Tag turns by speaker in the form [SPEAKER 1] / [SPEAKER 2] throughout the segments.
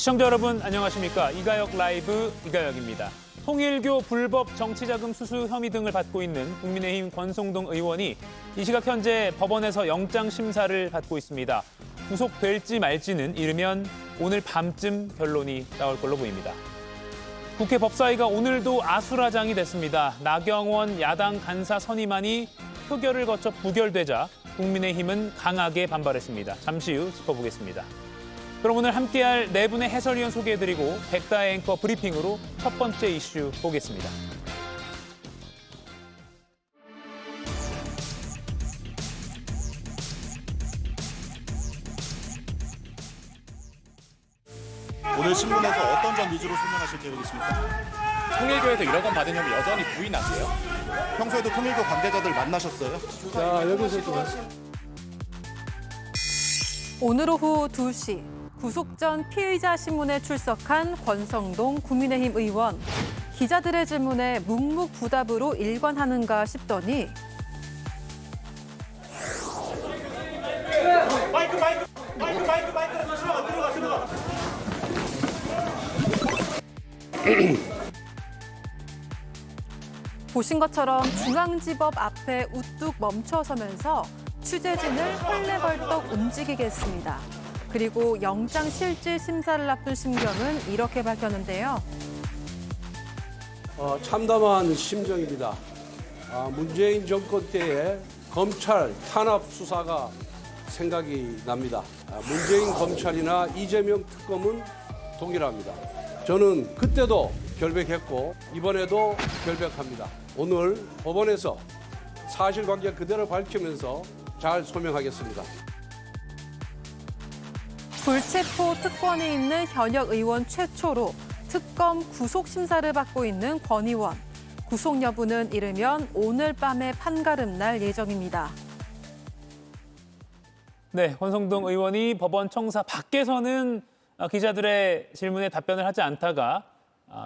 [SPEAKER 1] 시청자 여러분 안녕하십니까. 이가역 라이브 이가역입니다. 통일교 불법 정치자금 수수 혐의 등을 받고 있는 국민의힘 권성동 의원이 이 시각 현재 법원에서 영장 심사를 받고 있습니다. 구속될지 말지는 이르면 오늘 밤쯤 결론이 나올 걸로 보입니다. 국회 법사위가 오늘도 아수라장이 됐습니다. 나경원 야당 간사 선임안이 표결을 거쳐 부결되자 국민의힘은 강하게 반발했습니다. 잠시 후 짚어보겠습니다. 그럼 오늘 함께할 네 분의 해설위원 소개해드리고 백다의 앵커 브리핑으로 첫 번째 이슈 보겠습니다.
[SPEAKER 2] 오늘 신문에서 어떤 점 위주로 설명하실 계획이십니까?
[SPEAKER 3] 통일교에서 1억 원 받은 혐의 여전히 부인하세요?
[SPEAKER 2] 평소에도 통일교 관계자들 만나셨어요?
[SPEAKER 4] 자, 여기서
[SPEAKER 5] 오늘 오후 2시 구속 전 피의자 신문에 출석한 권성동 국민의힘 의원. 기자들의 질문에 묵묵부답으로 일관하는가 싶더니 보신 것처럼 중앙지법 앞에 우뚝 멈춰서면서 취재진을 헐레벌떡 움직이게 했습니다. 그리고 영장 실질 심사를 앞둔 심경은 이렇게 밝혔는데요.
[SPEAKER 4] 참담한 심정입니다. 문재인 정권 때의 검찰 탄압 수사가 생각이 납니다. 문재인 검찰이나 이재명 특검은 동일합니다. 저는 그때도 결백했고 이번에도 결백합니다. 오늘 법원에서 사실관계 그대로 밝히면서 잘 소명하겠습니다.
[SPEAKER 5] 불체포 특권이 있는 현역 의원 최초로 특검 구속 심사를 받고 있는 권 의원. 구속 여부는 이르면 오늘 밤에 판가름 날 예정입니다.
[SPEAKER 1] 네, 권성동 의원이 법원 청사 밖에서는 기자들의 질문에 답변을 하지 않다가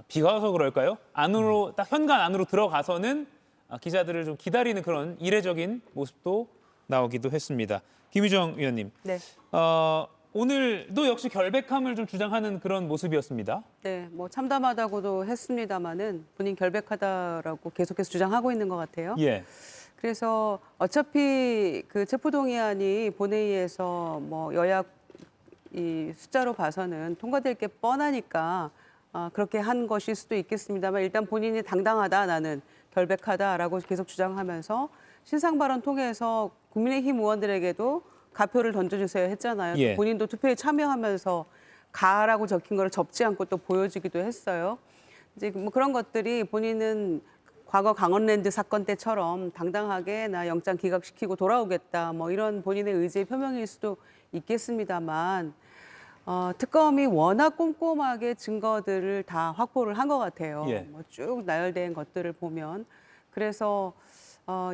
[SPEAKER 1] 비가 와서 그럴까요? 안으로 딱 현관 안으로 들어가서는 기자들을 좀 기다리는 그런 이례적인 모습도 나오기도 했습니다. 김유정 위원님.
[SPEAKER 6] 네.
[SPEAKER 1] 오늘도 역시 결백함을 좀 주장하는 그런 모습이었습니다.
[SPEAKER 6] 네, 뭐 참담하다고도 했습니다마는 본인 결백하다라고 계속해서 주장하고 있는 것 같아요.
[SPEAKER 1] 예.
[SPEAKER 6] 그래서 어차피 그 체포동의안이 본회의에서 뭐 여야 이 숫자로 봐서는 통과될 게 뻔하니까 그렇게 한 것일 수도 있겠습니다만 일단 본인이 당당하다, 나는 결백하다라고 계속 주장하면서 신상 발언 통해서 국민의힘 의원들에게도 가표를 던져주세요 했잖아요.
[SPEAKER 1] 예.
[SPEAKER 6] 본인도 투표에 참여하면서 가라고 적힌 거를 접지 않고 또 보여주기도 했어요. 이제 뭐 그런 것들이 본인은 과거 강원랜드 사건 때처럼 당당하게 나 영장 기각시키고 돌아오겠다 뭐 이런 본인의 의지의 표명일 수도 있겠습니다만 특검이 워낙 꼼꼼하게 증거들을 다 확보를 한 것 같아요.
[SPEAKER 1] 예.
[SPEAKER 6] 뭐 쭉 나열된 것들을 보면 그래서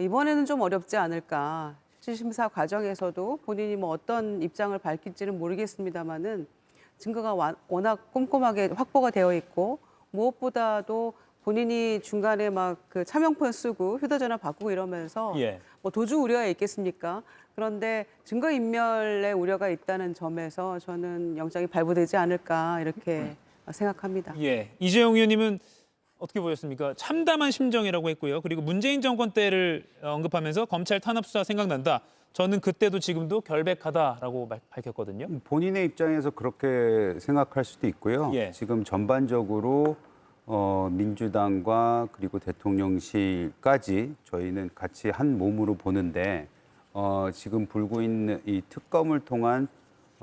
[SPEAKER 6] 이번에는 좀 어렵지 않을까. 실질심사 과정에서도 본인이 뭐 어떤 입장을 밝힐지는 모르겠습니다만은 증거가 워낙 꼼꼼하게 확보가 되어 있고 무엇보다도 본인이 중간에 막 그 차명폰 쓰고 휴대전화 바꾸고 이러면서
[SPEAKER 1] 예.
[SPEAKER 6] 뭐 도주 우려가 있겠습니까? 그런데 증거인멸의 우려가 있다는 점에서 저는 영장이 발부되지 않을까 이렇게 생각합니다.
[SPEAKER 1] 예. 이재용 의원님은 어떻게 보셨습니까? 참담한 심정이라고 했고요. 그리고 문재인 정권 때를 언급하면서 검찰 탄압 수사 생각난다. 저는 그때도 지금도 결백하다라고 밝혔거든요.
[SPEAKER 7] 본인의 입장에서 그렇게 생각할 수도 있고요.
[SPEAKER 1] 예.
[SPEAKER 7] 지금 전반적으로 민주당과 그리고 대통령실까지 저희는 같이 한 몸으로 보는데 지금 불고 있는 이 특검을 통한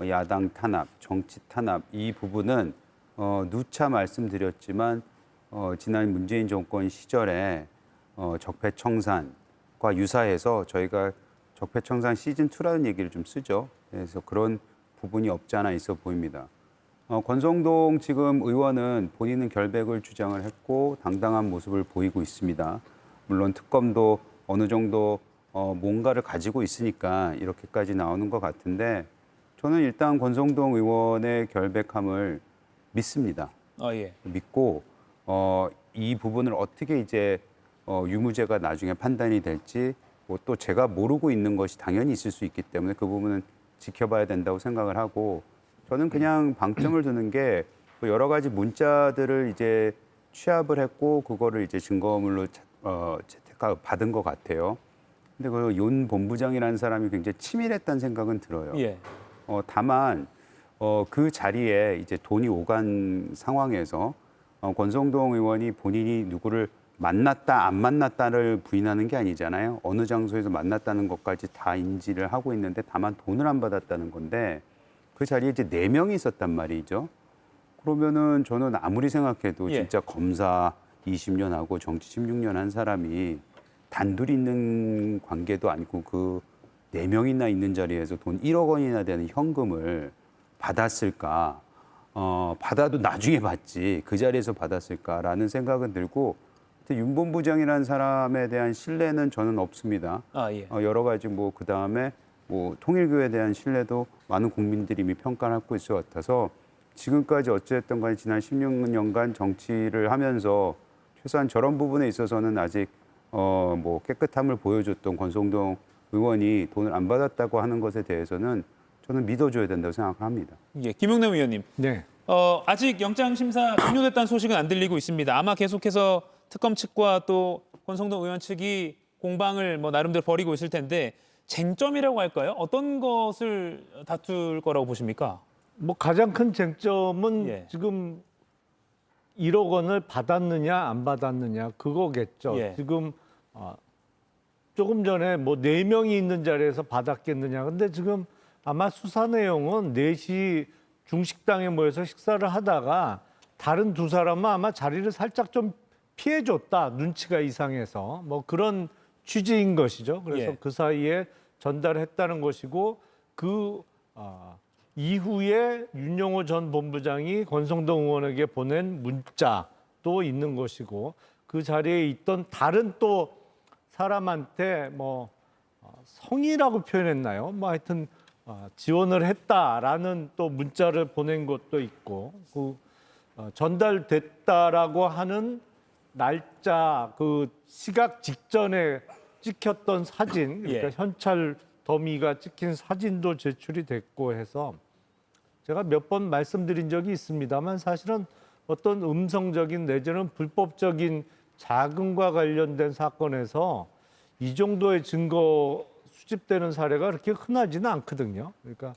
[SPEAKER 7] 야당 탄압, 정치 탄압 이 부분은 누차 말씀드렸지만 지난 문재인 정권 시절에 적폐청산과 유사해서 저희가 적폐청산 시즌2라는 얘기를 좀 쓰죠. 그래서 그런 부분이 없지 않아 있어 보입니다. 권성동 지금 의원은 본인은 결백을 주장을 했고 당당한 모습을 보이고 있습니다. 물론 특검도 어느 정도 뭔가를 가지고 있으니까 이렇게까지 나오는 것 같은데 저는 일단 권성동 의원의 결백함을 믿습니다.
[SPEAKER 1] 예.
[SPEAKER 7] 믿고 이 부분을 어떻게 이제 유무죄가 나중에 판단이 될지 또 제가 모르고 있는 것이 당연히 있을 수 있기 때문에 그 부분은 지켜봐야 된다고 생각을 하고 저는 그냥 방점을 두는 게뭐 여러 가지 문자들을 이제 취합을 했고 그거를 이제 증거물로 받은 것 같아요. 근데 그 윤 본부장이라는 사람이 굉장히 치밀했다는 생각은 들어요.
[SPEAKER 1] 예.
[SPEAKER 7] 다만 그 자리에 이제 돈이 오간 상황에서 권성동 의원이 본인이 누구를 만났다 안 만났다를 부인하는 게 아니잖아요. 어느 장소에서 만났다는 것까지 다 인지를 하고 있는데 다만 돈을 안 받았다는 건데 그 자리에 이제 4명이 있었단 말이죠. 그러면은 저는 아무리 생각해도
[SPEAKER 1] 예.
[SPEAKER 7] 진짜 검사 20년 하고 정치 16년 한 사람이 단둘이 있는 관계도 아니고 그 4명이나 있는 자리에서 돈 1억 원이나 되는 현금을 받았을까? 받아도 나중에 받지 그 자리에서 받았을까라는 생각은 들고 윤 본부장이라는 사람에 대한 신뢰는 저는 없습니다.
[SPEAKER 1] 아, 예.
[SPEAKER 7] 여러 가지 뭐 그 다음에 뭐 통일교에 대한 신뢰도 많은 국민들이 이미 평가를 하고 있을 것 같아서 지금까지 어찌됐든 간에 지난 16년간 정치를 하면서 최소한 저런 부분에 있어서는 아직 뭐 깨끗함을 보여줬던 권성동 의원이 돈을 안 받았다고 하는 것에 대해서는 저는 믿어줘야 된다고 생각을 합니다.
[SPEAKER 1] 예. 김용남 의원님.
[SPEAKER 8] 네.
[SPEAKER 1] 아직 영장 심사 종료됐다는 소식은 안 들리고 있습니다. 아마 계속해서 특검 측과 또 권성동 의원 측이 공방을 뭐 나름대로 벌이고 있을 텐데 쟁점이라고 할까요? 어떤 것을 다툴 거라고 보십니까?
[SPEAKER 8] 뭐 가장 큰 쟁점은
[SPEAKER 1] 예.
[SPEAKER 8] 지금 1억 원을 받았느냐 안 받았느냐 그거겠죠.
[SPEAKER 1] 예.
[SPEAKER 8] 지금 조금 전에 뭐 4명이 있는 자리에서 받았겠느냐. 근데 지금 아마 수사 내용은 4시 중식당에 모여서 식사를 하다가 다른 2사람은 아마 자리를 살짝 좀 피해줬다. 눈치가 이상해서. 뭐 그런 취지인 것이죠. 그래서
[SPEAKER 1] 예.
[SPEAKER 8] 그 사이에 전달했다는 것이고 그 이후에 윤영호 전 본부장이 권성동 의원에게 보낸 문자도 있는 것이고 그 자리에 있던 다른 또 사람한테 뭐 성의라고 표현했나요? 뭐 하여튼 지원을 했다라는 또 문자를 보낸 것도 있고 그 전달됐다라고 하는 날짜 그 시각 직전에 찍혔던 사진 그러니까
[SPEAKER 1] 예.
[SPEAKER 8] 현찰 더미가 찍힌 사진도 제출이 됐고 해서 제가 몇 번 말씀드린 적이 있습니다만 사실은 어떤 음성적인 내지는 불법적인 자금과 관련된 사건에서 이 정도의 증거 수집되는 사례가 그렇게 흔하지는 않거든요. 그러니까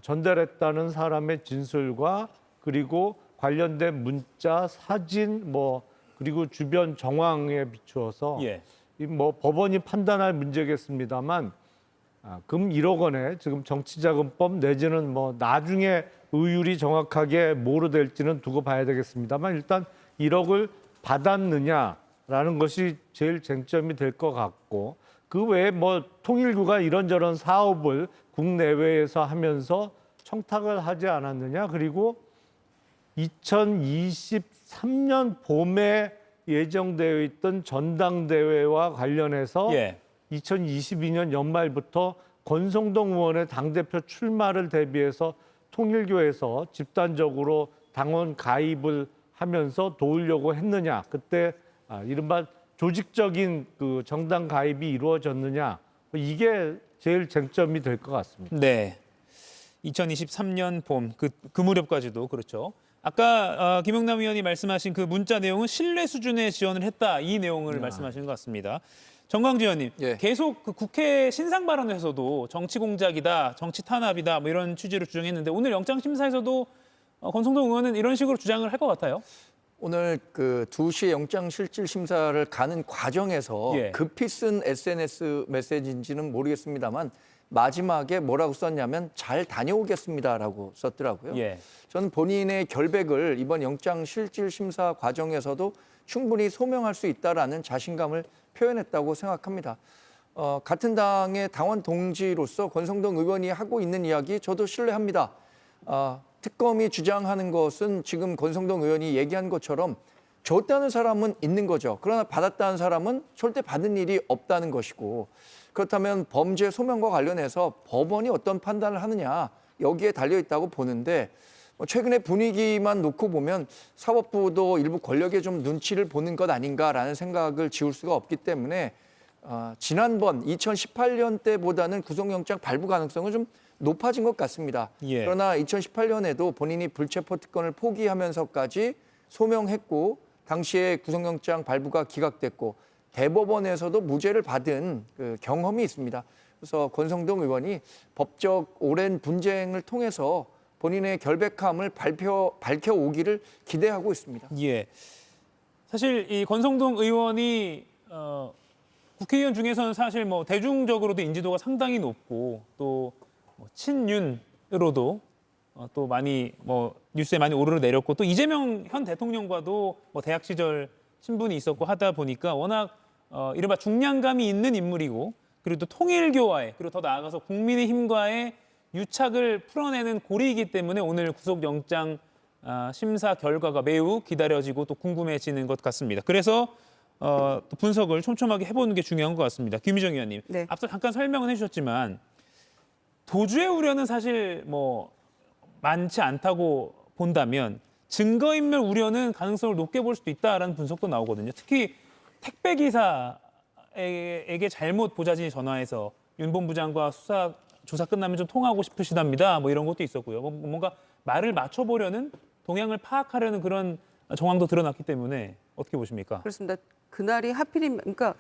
[SPEAKER 8] 전달했다는 사람의 진술과 그리고 관련된 문자, 사진 뭐 그리고 주변 정황에 비추어서
[SPEAKER 1] 예.
[SPEAKER 8] 이 뭐 법원이 판단할 문제겠습니다만 금 1억 원에 지금 정치자금법 내지는 뭐 나중에 의율이 정확하게 뭐로 될지는 두고 봐야 되겠습니다만 일단 1억을 받았느냐라는 것이 제일 쟁점이 될 것 같고 그 외에 뭐 통일교가 이런저런 사업을 국내외에서 하면서 청탁을 하지 않았느냐 그리고 2023년 봄에 예정되어 있던 전당대회와 관련해서
[SPEAKER 1] 예.
[SPEAKER 8] 2022년 연말부터 권성동 의원의 당대표 출마를 대비해서 통일교에서 집단적으로 당원 가입을 하면서 도우려고 했느냐. 그때 이른바 조직적인 그 정당 가입이 이루어졌느냐. 이게 제일 쟁점이 될 것 같습니다.
[SPEAKER 1] 네. 2023년 봄, 그 무렵까지도 그렇죠. 아까 김용남 의원이 말씀하신 그 문자 내용은 신뢰 수준의 지원을 했다. 이 내용을 말씀하시는 것 같습니다. 정광재 의원님,
[SPEAKER 3] 예.
[SPEAKER 1] 계속 그 국회 신상 발언에서도 정치 공작이다, 정치 탄압이다, 뭐 이런 취지로 주장했는데 오늘 영장 심사에서도 권성동 의원은 이런 식으로 주장을 할 것 같아요.
[SPEAKER 9] 오늘 그 2시에 영장 실질 심사를 가는 과정에서
[SPEAKER 1] 예.
[SPEAKER 9] 급히 쓴 SNS 메시지인지는 모르겠습니다만 마지막에 뭐라고 썼냐면 잘 다녀오겠습니다라고 썼더라고요.
[SPEAKER 1] 예.
[SPEAKER 9] 저는 본인의 결백을 이번 영장 실질 심사 과정에서도 충분히 소명할 수 있다라는 자신감을 표현했다고 생각합니다. 같은 당의 당원 동지로서 권성동 의원이 하고 있는 이야기 저도 신뢰합니다. 특검이 주장하는 것은 지금 권성동 의원이 얘기한 것처럼 줬다는 사람은 있는 거죠. 그러나 받았다는 사람은 절대 받은 일이 없다는 것이고 그렇다면 범죄 소명과 관련해서 법원이 어떤 판단을 하느냐 여기에 달려있다고 보는데 최근의 분위기만 놓고 보면 사법부도 일부 권력의 좀 눈치를 보는 것 아닌가라는 생각을 지울 수가 없기 때문에 지난번 2018년 때보다는 구속영장 발부 가능성은 좀 높아진 것 같습니다.
[SPEAKER 1] 예.
[SPEAKER 9] 그러나 2018년에도 본인이 불체포 특권을 포기하면서까지 소명했고 당시에 구속영장 발부가 기각됐고 대법원에서도 무죄를 받은 그 경험이 있습니다. 그래서 권성동 의원이 법적 오랜 분쟁을 통해서 본인의 결백함을 밝혀오기를 기대하고 있습니다.
[SPEAKER 1] 예. 사실 이 권성동 의원이 국회의원 중에서는 사실 뭐 대중적으로도 인지도가 상당히 높고 또 뭐 친윤으로도 또 많이 뭐 뉴스에 많이 오르내렸고 또 이재명 현 대통령과도 뭐 대학 시절 친분이 있었고 하다 보니까 워낙 이른바 중량감이 있는 인물이고 그리고 또 통일교와의 그리고 더 나아가서 국민의힘과의 유착을 풀어내는 고리이기 때문에 오늘 구속영장 심사 결과가 매우 기다려지고 또 궁금해지는 것 같습니다. 그래서 또 분석을 촘촘하게 해보는 게 중요한 것 같습니다. 김희정 의원님,
[SPEAKER 6] 네.
[SPEAKER 1] 앞서 잠깐 설명은 해주셨지만 도주의 우려는 사실 뭐 많지 않다고 본다면 증거인멸 우려는 가능성을 높게 볼 수도 있다라는 분석도 나오거든요. 특히 택배 기사에게 잘못 보좌진이 전화해서 윤 본부장과 조사 끝나면 좀 통화하고 싶으시답니다. 뭐 이런 것도 있었고요. 뭔가 말을 맞춰보려는 동향을 파악하려는 그런 정황도 드러났기 때문에 어떻게 보십니까?
[SPEAKER 6] 그렇습니다. 그날이 하필이면 그러니까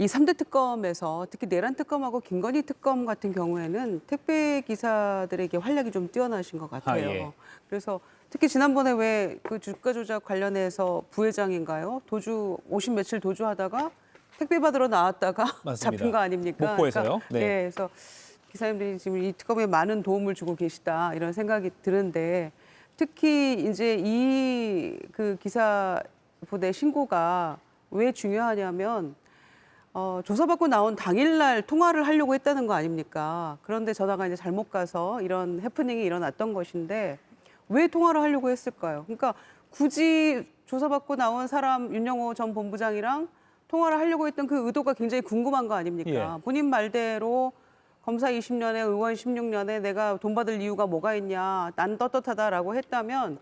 [SPEAKER 6] 이 3대 특검에서 특히 내란 특검하고 김건희 특검 같은 경우에는 택배 기사들에게 활약이 좀 뛰어나신 것 같아요.
[SPEAKER 1] 예.
[SPEAKER 6] 그래서 특히 지난번에 왜 그 주가 조작 관련해서 부회장인가요? 50 며칠 도주하다가 택배 받으러 나왔다가
[SPEAKER 1] 맞습니다.
[SPEAKER 6] 잡힌 거 아닙니까?
[SPEAKER 1] 목포에서요? 네.
[SPEAKER 6] 예, 그래서 기사님들이 지금 이 특검에 많은 도움을 주고 계시다 이런 생각이 드는데 특히 이제 이 그 기사 부대 신고가 왜 중요하냐면 조사받고 나온 당일날 통화를 하려고 했다는 거 아닙니까? 그런데 전화가 이제 잘못 가서 이런 해프닝이 일어났던 것인데 왜 통화를 하려고 했을까요? 그러니까 굳이 조사받고 나온 사람 윤영호 전 본부장이랑 통화를 하려고 했던 그 의도가 굉장히 궁금한 거 아닙니까?
[SPEAKER 1] 예.
[SPEAKER 6] 본인 말대로 검사 20년에 의원 16년에 내가 돈 받을 이유가 뭐가 있냐, 난 떳떳하다라고 했다면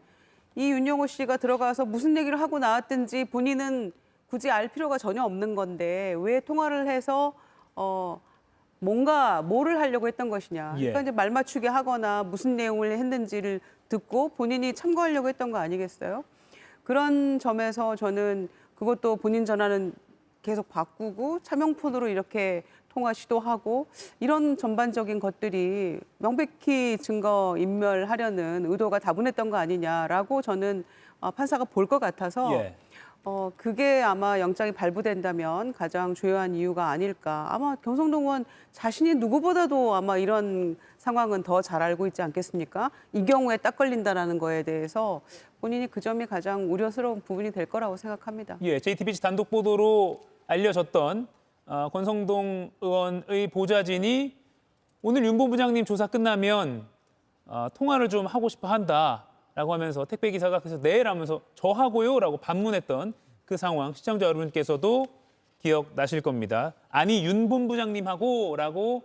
[SPEAKER 6] 이 윤영호 씨가 들어가서 무슨 얘기를 하고 나왔든지 본인은 굳이 알 필요가 전혀 없는 건데 왜 통화를 해서 뭔가 뭐를 하려고 했던 것이냐.
[SPEAKER 1] 예.
[SPEAKER 6] 그러니까 이제 말 맞추게 하거나 무슨 내용을 했는지를 듣고 본인이 참고하려고 했던 거 아니겠어요? 그런 점에서 저는 그것도 본인 전화는 계속 바꾸고 차명폰으로 이렇게 통화 시도하고 이런 전반적인 것들이 명백히 증거 인멸하려는 의도가 다분했던 거 아니냐라고 저는 판사가 볼 것 같아서
[SPEAKER 1] 예.
[SPEAKER 6] 그게 아마 영장이 발부된다면 가장 주요한 이유가 아닐까. 아마 권성동 의원 자신이 누구보다도 아마 이런 상황은 더 잘 알고 있지 않겠습니까? 이 경우에 딱 걸린다라는 거에 대해서 본인이 그 점이 가장 우려스러운 부분이 될 거라고 생각합니다.
[SPEAKER 1] 예, JTBC 단독 보도로 알려졌던 권성동 의원의 보좌진이 오늘 윤 본부장님 조사 끝나면 통화를 좀 하고 싶어 한다라고 하면서 택배 기사가 그래서 네 라면서 저하고요라고 반문했던 그 상황 시청자 여러분께서도 기억나실 겁니다. 아니 윤 본부장님하고라고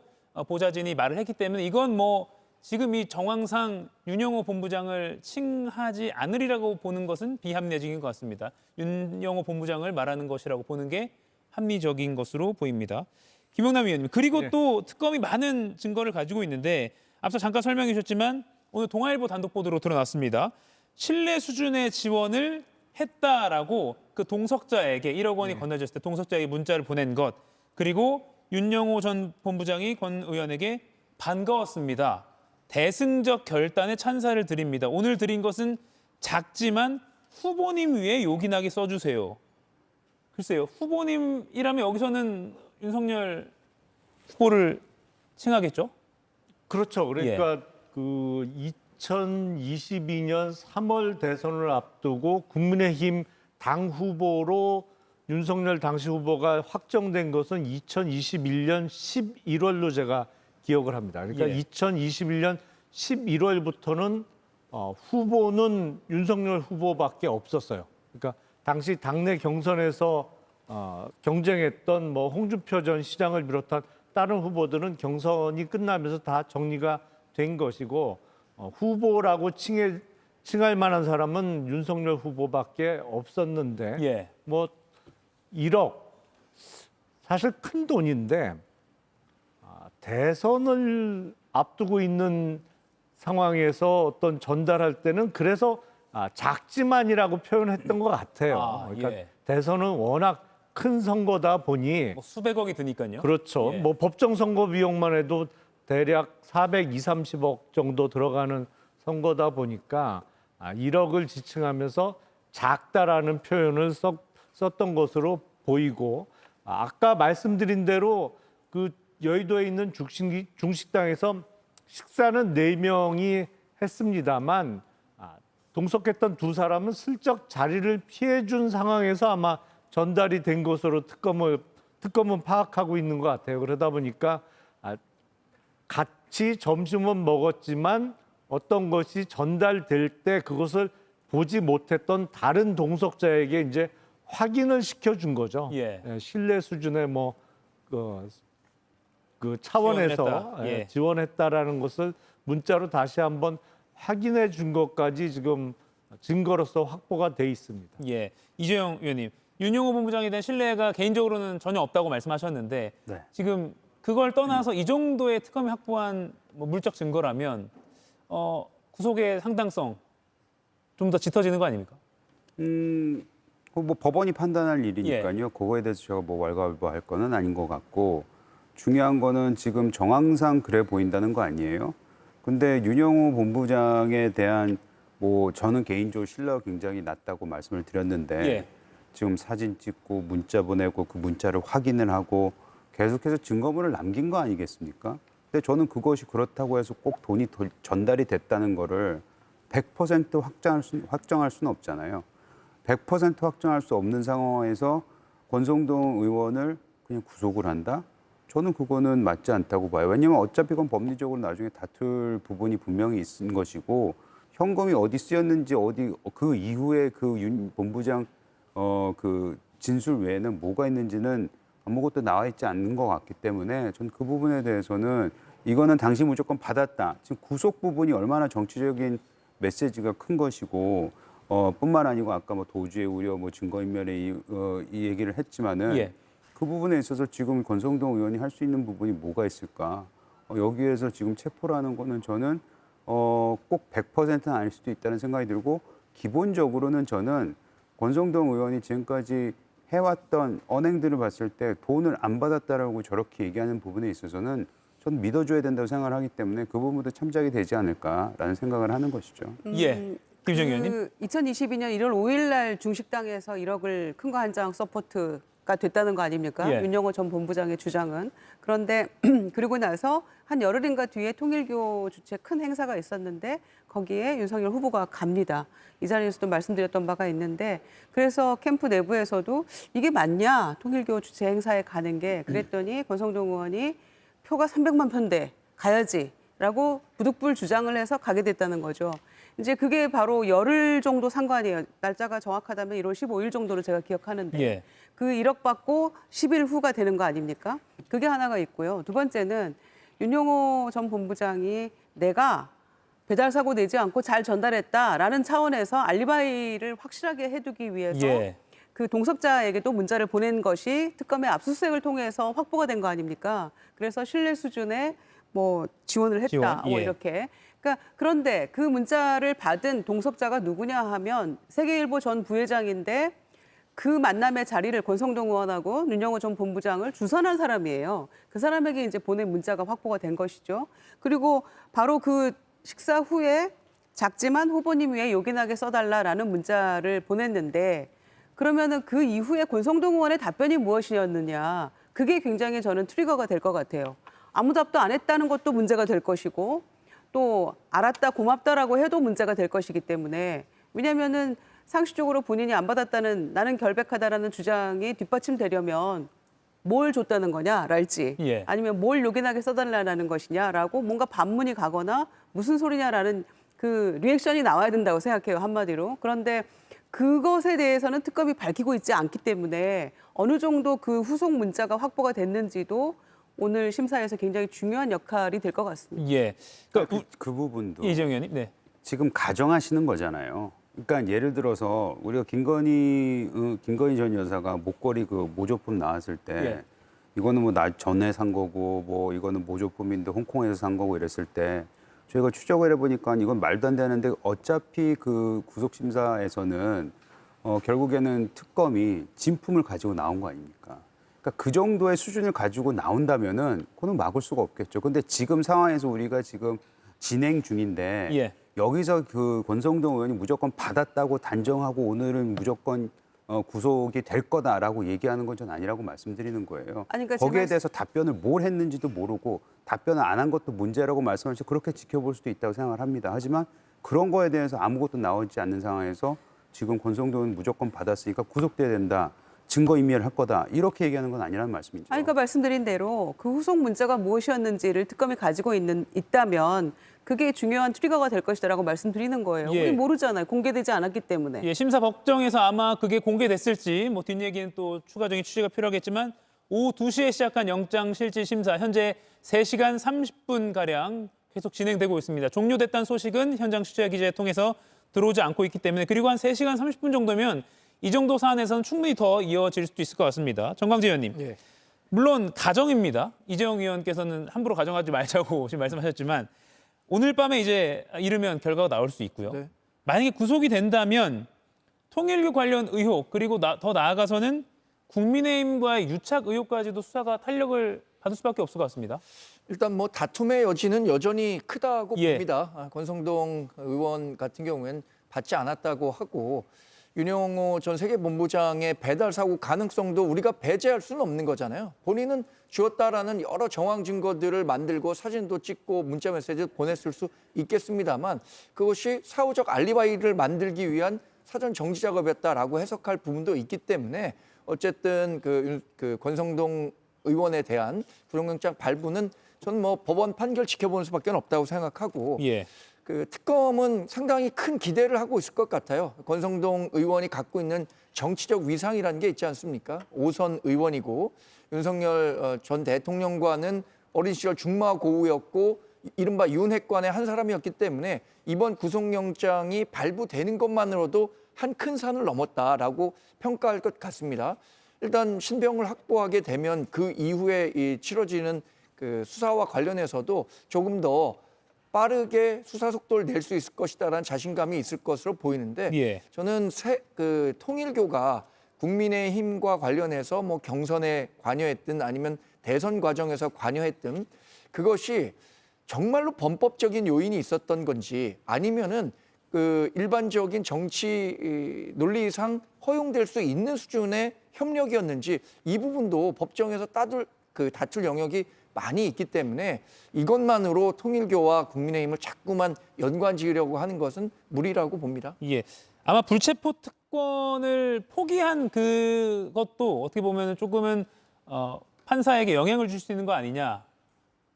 [SPEAKER 1] 보좌진이 말을 했기 때문에 이건 뭐 지금 이 정황상 윤영호 본부장을 칭하지 않으리라고 보는 것은 비합리적인 것 같습니다. 윤영호 본부장을 말하는 것이라고 보는 게 합리적인 것으로 보입니다. 김영남 의원님, 그리고 또 특검이 많은 증거를 가지고 있는데 앞서 잠깐 설명해 주셨지만 오늘 동아일보 단독 보도로 드러났습니다. 신뢰 수준의 지원을 했다라고 그 동석자에게 1억 원이 건네졌을 때 동석자에게 문자를 보낸 것, 그리고 윤영호 전 본부장이 권 의원에게 반가웠습니다. 대승적 결단에 찬사를 드립니다. 오늘 드린 것은 작지만 후보님 위에 요긴하게 써주세요. 글쎄요, 후보님이라면 여기서는 윤석열 후보를 칭하겠죠?
[SPEAKER 8] 그렇죠. 그러니까 그 2022년 3월 대선을 앞두고 국민의힘 당 후보로 윤석열 당시 후보가 확정된 것은 2021년 11월로 제가 기억을 합니다. 그러니까 2021년 11월부터는 후보는 윤석열 후보밖에 없었어요. 그러니까 당시 당내 경선에서 경쟁했던 뭐 홍준표 전 시장을 비롯한 다른 후보들은 경선이 끝나면서 다 정리가 된 것이고 후보라고 칭할 만한 사람은 윤석열 후보밖에 없었는데 뭐 1억 사실 큰 돈인데 대선을 앞두고 있는 상황에서 어떤 전달할 때는 그래서 작지만이라고 표현했던 것 같아요. 그러니까
[SPEAKER 1] 예.
[SPEAKER 8] 대선은 워낙 큰 선거다 보니
[SPEAKER 1] 뭐 수백억이 드니까요.
[SPEAKER 8] 그렇죠.
[SPEAKER 1] 예.
[SPEAKER 8] 뭐 법정 선거 비용만 해도 대략 420~30억 정도 들어가는 선거다 보니까 1억을 지칭하면서 작다라는 표현을 썼던 것으로 보이고 아까 말씀드린 대로 그 여의도에 있는 중식당에서 식사는 4명이 했습니다만 동석했던 두 사람은 슬쩍 자리를 피해준 상황에서 아마 전달이 된 것으로 특검은 파악하고 있는 것 같아요. 그러다 보니까 같이 점심은 먹었지만 어떤 것이 전달될 때 그것을 보지 못했던 다른 동석자에게 이제 확인을 시켜준 거죠.
[SPEAKER 1] 예.
[SPEAKER 8] 신뢰 수준의 그 차원에서
[SPEAKER 1] 지원했다. 예.
[SPEAKER 8] 지원했다라는 것을 문자로 다시 한번 확인해 준 것까지 지금 증거로서 확보가 돼 있습니다.
[SPEAKER 1] 예. 이재용 의원님, 윤영호 본부장에 대한 신뢰가 개인적으로는 전혀 없다고 말씀하셨는데
[SPEAKER 7] 네.
[SPEAKER 1] 지금 그걸 떠나서 이 정도의 특검이 확보한 뭐 물적 증거라면 구속의 상당성 좀 더 짙어지는 거 아닙니까?
[SPEAKER 7] 뭐 법원이 판단할 일이니까요. 그거에 대해서 제가 뭐 왈가왈부할 거는 아닌 것 같고 중요한 거는 지금 정황상 그래 보인다는 거 아니에요. 근데 윤영호 본부장에 대한 뭐 저는 개인적으로 신뢰가 굉장히 낮다고 말씀을 드렸는데
[SPEAKER 1] 예.
[SPEAKER 7] 지금 사진 찍고 문자 보내고 그 문자를 확인을 하고 계속해서 증거물을 남긴 거 아니겠습니까? 근데 저는 그것이 그렇다고 해서 꼭 돈이 전달이 됐다는 거를 100% 확정할 수는 없잖아요. 100% 확정할 수 없는 상황에서 권성동 의원을 그냥 구속을 한다? 저는 그거는 맞지 않다고 봐요. 왜냐하면 어차피 그건 법리적으로 나중에 다툴 부분이 분명히 있는 것이고 현금이 어디 쓰였는지 어디 그 이후에 그 윤 본부장 그 진술 외에는 뭐가 있는지는 아무것도 나와 있지 않는 것 같기 때문에 전 그 부분에 대해서는 이거는 당시 무조건 받았다. 지금 구속 부분이 얼마나 정치적인 메시지가 큰 것이고 뿐만 아니고 아까 뭐 도주의 우려, 뭐 증거인멸의 이 얘기를 했지만은
[SPEAKER 1] 예.
[SPEAKER 7] 그 부분에 있어서 지금 권성동 의원이 할 수 있는 부분이 뭐가 있을까? 여기에서 지금 체포라는 거는 저는 꼭 100%는 아닐 수도 있다는 생각이 들고 기본적으로는 저는 권성동 의원이 지금까지 해왔던 언행들을 봤을 때 돈을 안 받았다라고 저렇게 얘기하는 부분에 있어서는 전 믿어줘야 된다고 생각을 하기 때문에 그 부분도 참작이 되지 않을까라는 생각을 하는 것이죠.
[SPEAKER 1] 예. 김정희 의원님.
[SPEAKER 6] 2022년 1월 5일 날 중식당에서 1억을 큰 거 한 장 서포트가 됐다는 거 아닙니까?
[SPEAKER 1] 예.
[SPEAKER 6] 윤영호 전 본부장의 주장은. 그런데 그리고 나서 한 열흘인가 뒤에 통일교 주최 큰 행사가 있었는데 거기에 윤석열 후보가 갑니다. 이 자리에서도 말씀드렸던 바가 있는데 그래서 캠프 내부에서도 이게 맞냐? 통일교 주최 행사에 가는 게 그랬더니 권성동 의원이 표가 300만 표인데 가야지라고 부득불 주장을 해서 가게 됐다는 거죠. 이제 그게 바로 열흘 정도 상관이에요. 날짜가 정확하다면 1월 15일 정도로 제가 기억하는데
[SPEAKER 1] 예.
[SPEAKER 6] 그 1억 받고 10일 후가 되는 거 아닙니까? 그게 하나가 있고요. 두 번째는 윤영호 전 본부장이 내가 배달 사고 내지 않고 잘 전달했다라는 차원에서 알리바이를 확실하게 해두기 위해서
[SPEAKER 1] 예.
[SPEAKER 6] 그 동석자에게도 문자를 보낸 것이 특검의 압수수색을 통해서 확보가 된 거 아닙니까? 그래서 신뢰 수준의 뭐 지원을 했다.
[SPEAKER 1] 지원,
[SPEAKER 6] 뭐
[SPEAKER 1] 예.
[SPEAKER 6] 이렇게. 그러니까 그런데 그 문자를 받은 동석자가 누구냐 하면 세계일보 전 부회장인데 그 만남의 자리를 권성동 의원하고 윤영호 전 본부장을 주선한 사람이에요. 그 사람에게 이제 보낸 문자가 확보가 된 것이죠. 그리고 바로 그 식사 후에 작지만 후보님 위해 요긴하게 써달라라는 문자를 보냈는데 그러면은 그 이후에 권성동 의원의 답변이 무엇이었느냐. 그게 굉장히 저는 트리거가 될 것 같아요. 아무 답도 안 했다는 것도 문제가 될 것이고 또 알았다 고맙다라고 해도 문제가 될 것이기 때문에 왜냐하면은 상식적으로 본인이 안 받았다는 나는 결백하다라는 주장이 뒷받침되려면 뭘 줬다는 거냐랄지
[SPEAKER 1] 예.
[SPEAKER 6] 아니면 뭘 요긴하게 써달라는 것이냐라고 뭔가 반문이 가거나 무슨 소리냐라는 그 리액션이 나와야 된다고 생각해요. 한마디로. 그런데 그것에 대해서는 특검이 밝히고 있지 않기 때문에 어느 정도 그 후속 문자가 확보가 됐는지도 오늘 심사에서 굉장히 중요한 역할이 될 것 같습니다.
[SPEAKER 1] 예. 그러니까
[SPEAKER 7] 그 부분도
[SPEAKER 1] 이재용 의원님. 네.
[SPEAKER 7] 지금 가정하시는 거잖아요. 그러니까 예를 들어서 우리가 김건희 전 여사가 목걸이 그 모조품 나왔을 때
[SPEAKER 1] 예.
[SPEAKER 7] 이거는 뭐 나 전에 산 거고 뭐 이거는 모조품인데 홍콩에서 산 거고 이랬을 때 저희가 추적을 해보니까 이건 말도 안 되는데 어차피 그 구속심사에서는 결국에는 특검이 진품을 가지고 나온 거 아닙니까? 그러니까 그 정도의 수준을 가지고 나온다면은 그거는 막을 수가 없겠죠. 근데 지금 상황에서 우리가 지금 진행 중인데
[SPEAKER 1] 예.
[SPEAKER 7] 여기서 그 권성동 의원이 무조건 받았다고 단정하고 오늘은 무조건 구속이 될 거다라고 얘기하는 건 전 아니라고 말씀드리는 거예요.
[SPEAKER 6] 아니, 그러니까
[SPEAKER 7] 거기에
[SPEAKER 6] 제가
[SPEAKER 7] 대해서 답변을 뭘 했는지도 모르고 답변을 안 한 것도 문제라고 말씀하시고 그렇게 지켜볼 수도 있다고 생각을 합니다. 하지만 그런 거에 대해서 아무것도 나오지 않는 상황에서 지금 권성동 의원은 무조건 받았으니까 구속돼야 된다. 증거인멸을 할 거다. 이렇게 얘기하는 건 아니라는 말씀이죠.
[SPEAKER 6] 아니, 그러니까 말씀드린 대로 그 후속 문자가 무엇이었는지를 특검이 가지고 있다면 그게 중요한 트리거가 될 것이다라고 말씀드리는 거예요.
[SPEAKER 1] 예.
[SPEAKER 6] 우리 모르잖아요. 공개되지 않았기 때문에.
[SPEAKER 1] 예, 심사 법정에서 아마 그게 공개됐을지 뭐 뒷얘기는 또 추가적인 취재가 필요하겠지만 오후 2시에 시작한 영장실질심사 현재 3시간 30분 가량 계속 진행되고 있습니다. 종료됐다는 소식은 현장 취재 기자에 통해서 들어오지 않고 있기 때문에 그리고 한 3시간 30분 정도면 이 정도 사안에서는 충분히 더 이어질 수도 있을 것 같습니다. 정광재 의원님.
[SPEAKER 9] 예.
[SPEAKER 1] 물론 가정입니다. 이재용 의원께서는 함부로 가정하지 말자고 지금 말씀하셨지만 오늘 밤에 이제 이르면 결과가 나올 수 있고요.
[SPEAKER 9] 네.
[SPEAKER 1] 만약에 구속이 된다면 통일교 관련 의혹 그리고 더 나아가서는 국민의힘과의 유착 의혹까지도 수사가 탄력을 받을 수밖에 없을 것 같습니다.
[SPEAKER 9] 일단 뭐 다툼의 여지는 여전히 크다고
[SPEAKER 1] 예.
[SPEAKER 9] 봅니다. 권성동 의원 같은 경우에는 받지 않았다고 하고 윤영호 전 세계본부장의 배달 사고 가능성도 우리가 배제할 수는 없는 거잖아요. 본인은 주었다라는 여러 정황 증거들을 만들고 사진도 찍고 문자 메시지도 보냈을 수 있겠습니다만 그것이 사후적 알리바이를 만들기 위한 사전 정지 작업이었다라고 해석할 부분도 있기 때문에 어쨌든 그 권성동 의원에 대한 구속영장 발부는 저는 뭐 법원 판결 지켜보는 수밖에 없다고 생각하고
[SPEAKER 1] 예.
[SPEAKER 9] 그 특검은 상당히 큰 기대를 하고 있을 것 같아요. 권성동 의원이 갖고 있는 정치적 위상이라는 게 있지 않습니까? 5선 의원이고 윤석열 전 대통령과는 어린 시절 중마고우였고 이른바 윤핵관의 한 사람이었기 때문에 이번 구속영장이 발부되는 것만으로도 한 큰 산을 넘었다라고 평가할 것 같습니다. 일단 신병을 확보하게 되면 그 이후에 치러지는 그 수사와 관련해서도 조금 더 빠르게 수사 속도를 낼 수 있을 것이다라는 자신감이 있을 것으로 보이는데
[SPEAKER 1] 예.
[SPEAKER 9] 저는 그 통일교가 국민의힘과 관련해서 뭐 경선에 관여했든 아니면 대선 과정에서 관여했든 그것이 정말로 범법적인 요인이 있었던 건지 아니면은 그 일반적인 정치 논리상 허용될 수 있는 수준의 협력이었는지 이 부분도 법정에서 다툴 영역이 많이 있기 때문에 이것만으로 통일교와 국민의힘을 자꾸만 연관지으려고 하는 것은 무리라고 봅니다.
[SPEAKER 1] 예. 아마 불체포 특권을 포기한 그것도 어떻게 보면 조금은 판사에게 영향을 줄 수 있는 거 아니냐.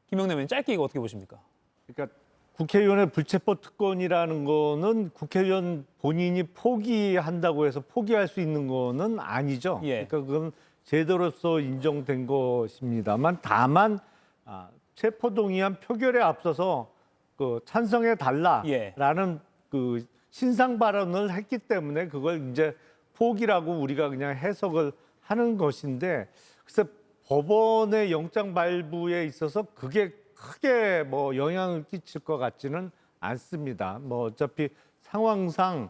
[SPEAKER 1] 김영남 의원 짧게 이거 어떻게 보십니까?
[SPEAKER 8] 그러니까 국회의원의 불체포 특권이라는 거는 국회의원 본인이 포기한다고 해서 포기할 수 있는 거는 아니죠.
[SPEAKER 1] 예.
[SPEAKER 8] 그러니까 그건 제도로서 인정된 것입니다만 다만 체포동의안 표결에 앞서서 그 찬성해 달라라는
[SPEAKER 1] 예.
[SPEAKER 8] 그 신상 발언을 했기 때문에 그걸 이제 포기라고 우리가 그냥 해석을 하는 것인데 글쎄 법원의 영장 발부에 있어서 그게 크게 뭐 영향을 끼칠 것 같지는 않습니다. 뭐 어차피 상황상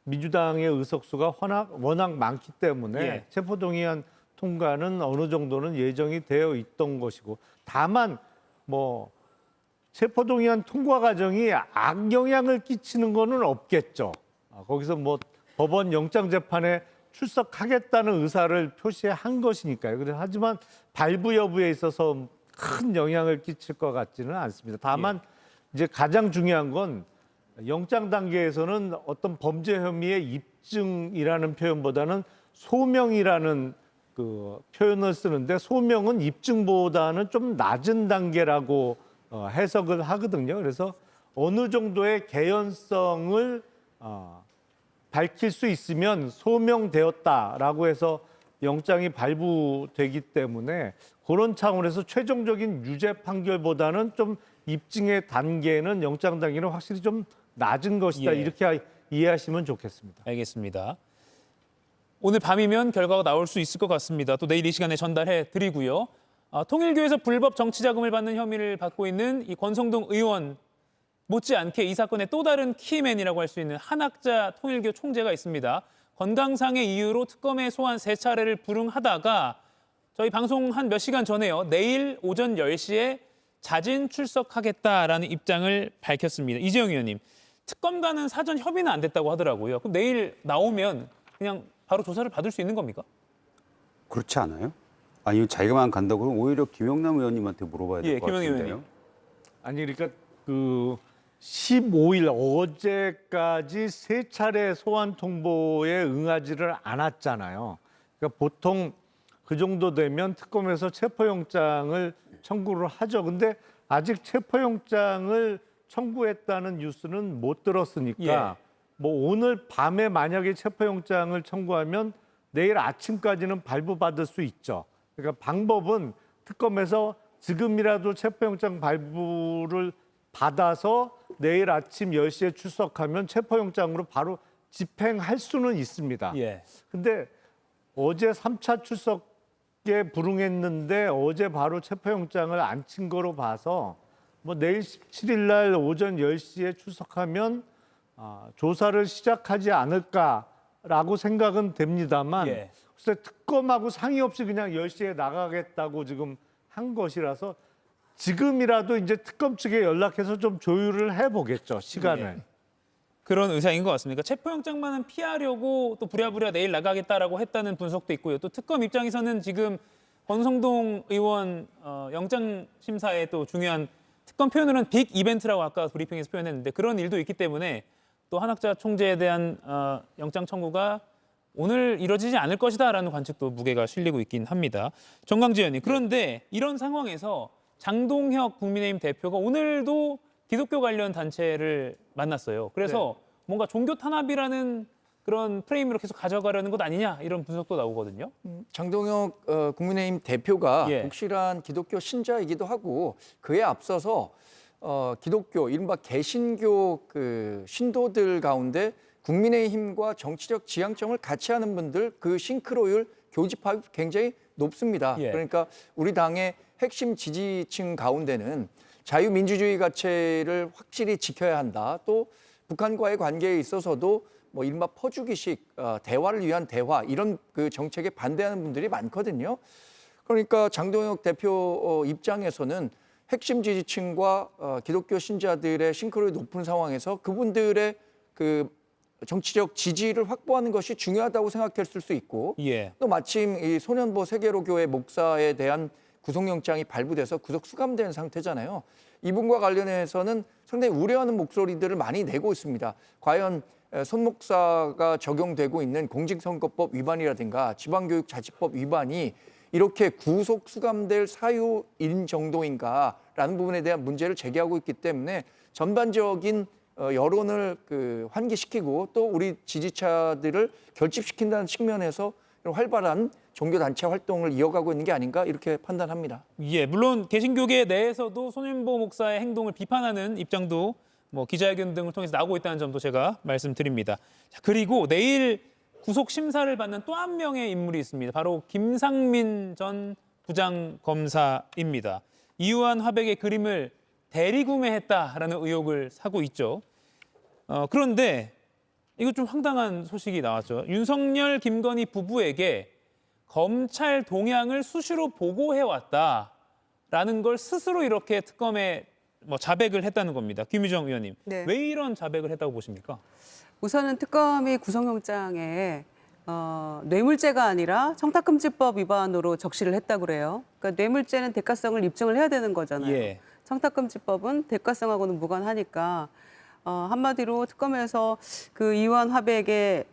[SPEAKER 8] 민주당의 의석수가 워낙 많기 때문에
[SPEAKER 1] 예.
[SPEAKER 8] 체포동의안 통과는 어느 정도는 예정이 되어 있던 것이고 다만 뭐 체포동의안 통과 과정이 악영향을 끼치는 거는 없겠죠. 거기서 뭐 법원 영장재판에 출석하겠다는 의사를 표시한 것이니까요. 그래서 하지만 발부 여부에 있어서 큰 영향을 끼칠 것 같지는 않습니다. 다만 이제 가장 중요한 건 영장 단계에서는 어떤 범죄 혐의의 입증이라는 표현보다는 소명이라는 그 표현을 쓰는데 소명은 입증보다는 좀 낮은 단계라고 해석을 하거든요. 그래서 어느 정도의 개연성을 밝힐 수 있으면 소명되었다라고 해서 영장이 발부되기 때문에 그런 차원에서 최종적인 유죄 판결보다는 좀 입증의 단계는 영장 단계는 확실히 좀 낮은 것이다.
[SPEAKER 1] 예.
[SPEAKER 8] 이렇게 이해하시면 좋겠습니다.
[SPEAKER 1] 알겠습니다. 오늘 밤이면 결과가 나올 수 있을 것 같습니다. 또 내일 이 시간에 전달해 드리고요. 통일교에서 불법 정치 자금을 받는 혐의를 받고 있는 이 권성동 의원 못지않게 이 사건의 또 다른 키맨이라고 할 수 있는 한학자 통일교 총재가 있습니다. 건강상의 이유로 특검에 소환 3차례를 불응하다가 저희 방송 한 몇 시간 전에요. 내일 오전 10시에 자진 출석하겠다라는 입장을 밝혔습니다. 이재용 의원님, 특검과는 사전 협의는 안 됐다고 하더라고요. 그럼 내일 나오면 그냥 바로 조사를 받을 수 있는 겁니까?
[SPEAKER 7] 그렇지 않아요? 아니 자기만 간다고 그러면 오히려 김영남 의원님한테 물어봐야 될 것
[SPEAKER 1] 김영남
[SPEAKER 7] 같은데요.
[SPEAKER 1] 의원님.
[SPEAKER 8] 아니 그러니까 그 15일 어제까지 3차례 소환 통보에 응하지를 않았잖아요. 그러니까 보통 그 정도 되면 특검에서 체포영장을 청구를 하죠. 근데 아직 체포영장을 청구했다는 뉴스는 못 들었으니까 뭐 오늘 밤에 만약에 체포영장을 청구하면 내일 아침까지는 발부받을 수 있죠. 그러니까 방법은 특검에서 지금이라도 체포영장 발부를 받아서 내일 아침 10시에 출석하면 체포영장으로 바로 집행할 수는 있습니다. 근데 어제 3차 출석에 불응했는데 어제 바로 체포영장을 안 친 거로 봐서 뭐 내일 17일 날 오전 10시에 출석하면 조사를 시작하지 않을까라고 생각은 됩니다만 글쎄 특검하고 상의 없이 그냥 10시에 나가겠다고 지금 한 것이라서 지금이라도 이제 특검 측에 연락해서 좀 조율을 해보겠죠, 시간을.
[SPEAKER 1] 그런 의사인 것 같습니다. 체포영장만은 피하려고 또 부랴부랴 내일 나가겠다라고 했다는 분석도 있고요. 또 특검 입장에서는 지금 권성동 의원 영장 심사에 또 중요한 특검 표현으로는 빅 이벤트라고 아까 브리핑에서 표현했는데 그런 일도 있기 때문에 또 한학자 총재에 대한 영장 청구가 오늘 이뤄지지 않을 것이다라는 관측도 무게가 실리고 있긴 합니다. 정광재 의원님, 그런데 이런 상황에서 장동혁 국민의힘 대표가 오늘도 기독교 관련 단체를 만났어요. 그래서 뭔가 종교 탄압이라는 그런 프레임으로 계속 가져가려는 것 아니냐 이런 분석도 나오거든요.
[SPEAKER 9] 장동혁 국민의힘 대표가 독실한 기독교 신자이기도 하고 그에 앞서서 기독교, 이른바 개신교 그 신도들 가운데 국민의힘과 정치적 지향점을 같이 하는 분들 그 싱크로율, 교집합이 굉장히 높습니다. 그러니까 우리 당의 핵심 지지층 가운데는 자유민주주의 가치를 확실히 지켜야 한다. 또 북한과의 관계에 있어서도 뭐 이른바 퍼주기식 대화를 위한 대화 이런 그 정책에 반대하는 분들이 많거든요. 그러니까 장동혁 대표 입장에서는 핵심 지지층과 기독교 신자들의 싱크로율이 높은 상황에서 그분들의 그 정치적 지지를 확보하는 것이 중요하다고 생각했을 수 있고 또 마침 이 소년보 세계로교회 목사에 대한 구속영장이 발부돼서 구속 수감된 상태잖아요. 이분과 관련해서는 상당히 우려하는 목소리들을 많이 내고 있습니다. 과연 손 목사가 적용되고 있는 공직선거법 위반이라든가 지방교육자치법 위반이 이렇게 구속 수감될 사유인 정도인가라는 부분에 대한 문제를 제기하고 있기 때문에 전반적인 여론을 환기시키고 또 우리 지지자들을 결집시킨다는 측면에서 활발한 종교단체 활동을 이어가고 있는 게 아닌가 이렇게 판단합니다.
[SPEAKER 1] 물론 개신교계 내에서도 손윤보 목사의 행동을 비판하는 입장도 뭐 기자회견 등을 통해서 나오고 있다는 점도 제가 말씀드립니다. 자, 그리고 내일 구속 심사를 받는 또 한 명의 인물이 있습니다. 바로 김상민 전 부장검사입니다. 이유한 화백의 그림을 대리구매했다라는 의혹을 사고 있죠. 그런데 이거 좀 황당한 소식이 나왔죠. 윤석열, 김건희 부부에게 검찰 동향을 수시로 보고해왔다라는 걸 스스로 이렇게 특검에 자백을 했다는 겁니다. 김유정 의원님, 왜 이런 자백을 했다고 보십니까?
[SPEAKER 6] 우선은 특검이 구속영장에 뇌물죄가 아니라 청탁금지법 위반으로 적시를 했다고 그래요. 그러니까 뇌물죄는 대가성을 입증을 해야 되는 거잖아요. 청탁금지법은 대가성하고는 무관하니까 한마디로 특검에서 그 이완 화백의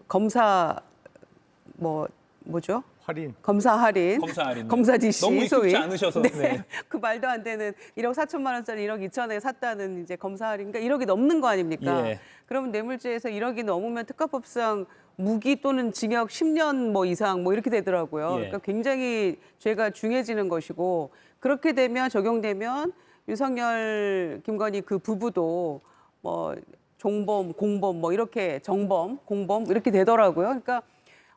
[SPEAKER 6] 검사 뭐죠?
[SPEAKER 8] 할인.
[SPEAKER 6] 검사 할인. 검사 DC
[SPEAKER 1] 너무 익숙지
[SPEAKER 6] 소위.
[SPEAKER 1] 않으셔서.
[SPEAKER 6] 그 말도 안 되는 1억 4천만 원짜리 1억 2천에 샀다는 이제 검사 할인. 그러니까 1억이 넘는 거 아닙니까? 그러면 뇌물죄에서 1억이 넘으면 특가법상 무기 또는 징역 10년 이상 이렇게 되더라고요. 그러니까 굉장히 죄가 중해지는 것이고 그렇게 되면 적용되면 윤석열, 김건희 그 부부도 종범, 공범, 뭐 이렇게 정범, 공범 이렇게 되더라고요. 그러니까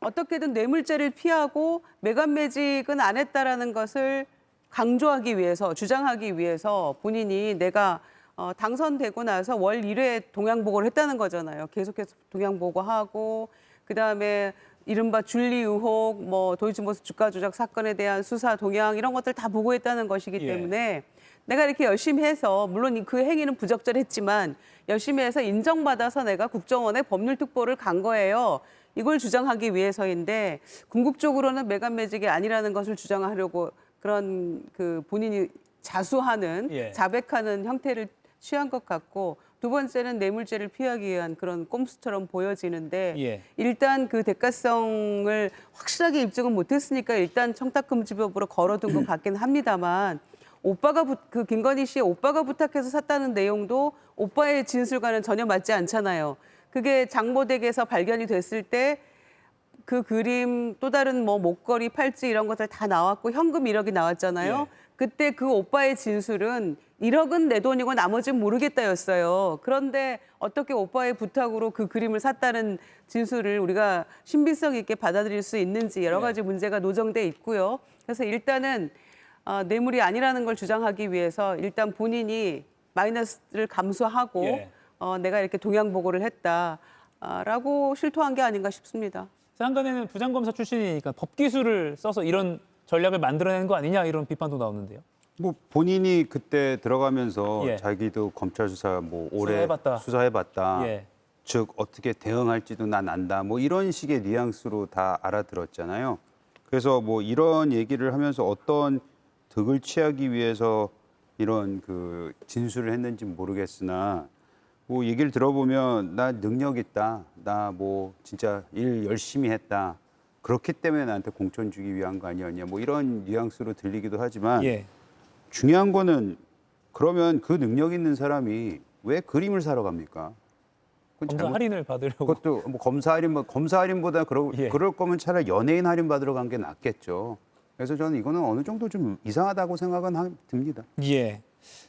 [SPEAKER 6] 어떻게든 뇌물죄를 피하고 매간매직은 안 했다라는 것을 강조하기 위해서, 주장하기 위해서 본인이 내가 당선되고 나서 월 1회 동양보고를 했다는 거잖아요. 계속해서 동양보고하고 그다음에 이른바 줄리 의혹, 뭐 도이치모터 주가 조작 사건에 대한 수사 동향 이런 것들 다 보고했다는 것이기
[SPEAKER 1] 예.
[SPEAKER 6] 때문에 내가 이렇게 열심히 해서 물론 그 행위는 부적절했지만 열심히 해서 인정받아서 내가 국정원에 법률특보를 간 거예요. 이걸 주장하기 위해서인데 궁극적으로는 매간매직이 아니라는 것을 주장하려고 그런 그 본인이 자수하는
[SPEAKER 1] 예.
[SPEAKER 6] 자백하는 형태를 취한 것 같고 두 번째는 뇌물죄를 피하기 위한 그런 꼼수처럼 보여지는데
[SPEAKER 1] 예.
[SPEAKER 6] 일단 그 대가성을 확실하게 입증은 못했으니까 일단 청탁금지법으로 걸어둔 것 같긴 합니다만 오빠가 그 김건희 씨의 오빠가 부탁해서 샀다는 내용도 오빠의 진술과는 전혀 맞지 않잖아요. 그게 장모댁에서 발견이 됐을 때 그 그림 또 다른 뭐 목걸이, 팔찌 이런 것들 다 나왔고 현금 1억이 나왔잖아요.
[SPEAKER 1] 예.
[SPEAKER 6] 그때 그 오빠의 진술은 1억은 내 돈이고 나머지는 모르겠다였어요. 그런데 어떻게 오빠의 부탁으로 그 그림을 샀다는 진술을 우리가 신빙성 있게 받아들일 수 있는지 여러 가지 문제가 노정돼 있고요. 그래서 일단은 뇌물이 아니라는 걸 주장하기 위해서 일단 본인이 마이너스를 감수하고
[SPEAKER 1] 예.
[SPEAKER 6] 내가 이렇게 동양보고를 했다라고 실토한 게 아닌가 싶습니다.
[SPEAKER 1] 한간에는 부장검사 출신이니까 법기술을 써서 이런 전략을 만들어내는 거 아니냐 이런 비판도 나오는데요.
[SPEAKER 7] 뭐 본인이 그때 들어가면서
[SPEAKER 1] 예.
[SPEAKER 7] 자기도 검찰 수사 뭐 오래
[SPEAKER 1] 수사해봤다.
[SPEAKER 7] 수사해봤다.
[SPEAKER 1] 예.
[SPEAKER 7] 즉 어떻게 대응할지도 난 안다. 뭐 이런 식의 뉘앙스로 다 알아들었잖아요. 그래서 뭐 이런 얘기를 하면서 어떤 득을 취하기 위해서 이런 그 진술을 했는지 모르겠으나 뭐 얘기를 들어보면 나 능력 있다. 나 뭐 진짜 일 열심히 했다. 그렇기 때문에 나한테 공천 주기 위한 거 아니었냐. 뭐 이런 뉘앙스로 들리기도 하지만
[SPEAKER 1] 예.
[SPEAKER 7] 중요한 거는 그러면 그 능력 있는 사람이 왜 그림을 사러 갑니까? 그건
[SPEAKER 1] 검사
[SPEAKER 7] 잘못-
[SPEAKER 1] 할인을 받으려고.
[SPEAKER 7] 그것도 뭐 검사 할인보다
[SPEAKER 1] 예.
[SPEAKER 7] 그럴 거면 차라리 연예인 할인 받으러 간 게 낫겠죠. 그래서 저는 이거는 어느 정도 좀 이상하다고 생각은 듭니다.
[SPEAKER 1] 예.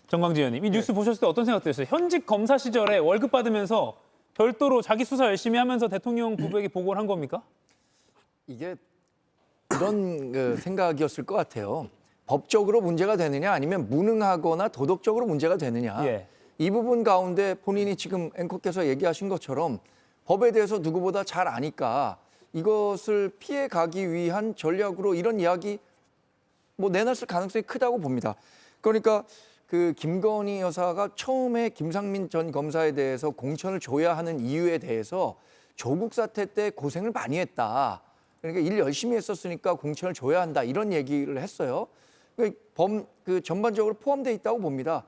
[SPEAKER 1] 정광지 의원님, 이 뉴스 보셨을 때 어떤 생각 드셨어요? 현직 검사 시절에 월급 받으면서 별도로 자기 수사 열심히 하면서 대통령 부부에게 보고를 한 겁니까?
[SPEAKER 9] 이게 그런 그 생각이었을 것 같아요. 법적으로 문제가 되느냐 아니면 무능하거나 도덕적으로 문제가 되느냐.
[SPEAKER 1] 예.
[SPEAKER 9] 이 부분 가운데 본인이 지금 앵커께서 얘기하신 것처럼 법에 대해서 누구보다 잘 아니까 이것을 피해 가기 위한 전략으로 이런 이야기 뭐 내놨을 가능성이 크다고 봅니다. 그러니까 그 김건희 여사가 처음에 김상민 전 검사에 대해서 공천을 줘야 하는 이유에 대해서 조국 사태 때 고생을 많이 했다. 그러니까 일 열심히 했었으니까 공천을 줘야 한다. 이런 얘기를 했어요. 그 전반적으로 포함되어 있다고 봅니다.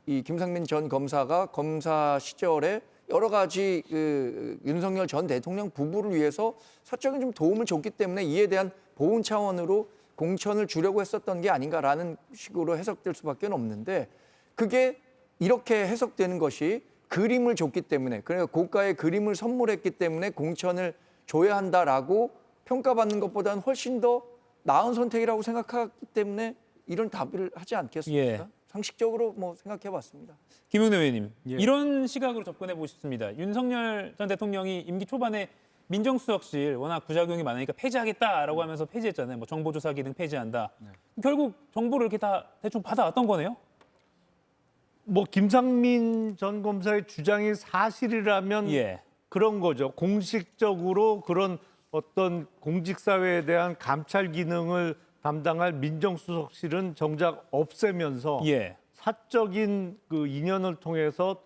[SPEAKER 9] 이 김상민 전 검사가 검사 시절에 여러 가지 그 윤석열 전 대통령 부부를 위해서 사적인 좀 도움을 줬기 때문에 이에 대한 보훈 차원으로 공천을 주려고 했었던 게 아닌가라는 식으로 해석될 수밖에 없는데 그게 이렇게 해석되는 것이 그림을 줬기 때문에 그러니까 고가의 그림을 선물했기 때문에 공천을 줘야 한다라고 평가받는 것보다는 훨씬 더 나은 선택이라고 생각하기 때문에 이런 답을 하지 않겠습니까?
[SPEAKER 1] 예.
[SPEAKER 9] 상식적으로 뭐 생각해봤습니다.
[SPEAKER 1] 김용래 의원님, 이런 시각으로 접근해 보셨습니다. 윤석열 전 대통령이 임기 초반에 민정수석실 워낙 부작용이 많으니까 폐지하겠다라고 하면서 폐지했잖아요. 뭐 정보조사 기능 폐지한다. 결국 정보를 이렇게 다 대충 받아왔던 거네요.
[SPEAKER 8] 뭐 김상민 전 검사의 주장이 사실이라면
[SPEAKER 1] 예.
[SPEAKER 8] 그런 거죠. 공식적으로 그런 어떤 공직사회에 대한 감찰 기능을 담당할 민정수석실은 정작 없애면서
[SPEAKER 1] 예.
[SPEAKER 8] 사적인 그 인연을 통해서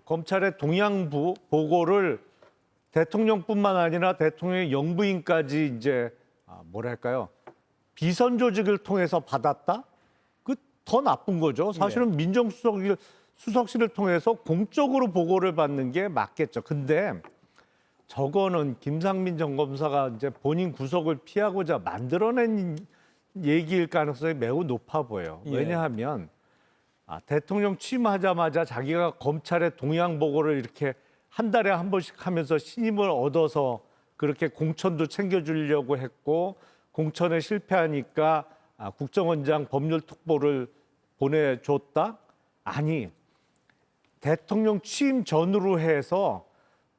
[SPEAKER 8] 검찰의 동향부 보고를 대통령뿐만 아니라 대통령의 영부인까지 이제 뭐랄까요 비선 조직을 통해서 받았다? 그 더 나쁜 거죠. 사실은 민정수석실을 통해서 공적으로 보고를 받는 게 맞겠죠. 근데 저거는 김상민 전 검사가 이제 본인 구속을 피하고자 만들어낸 얘기일 가능성이 매우 높아 보여요.
[SPEAKER 1] 예.
[SPEAKER 8] 왜냐하면 대통령 취임하자마자 자기가 검찰의 동향 보고를 이렇게 한 달에 한 번씩 하면서 신임을 얻어서 그렇게 공천도 챙겨주려고 했고 공천에 실패하니까 국정원장 법률특보를 보내줬다? 아니, 대통령 취임 전으로 해서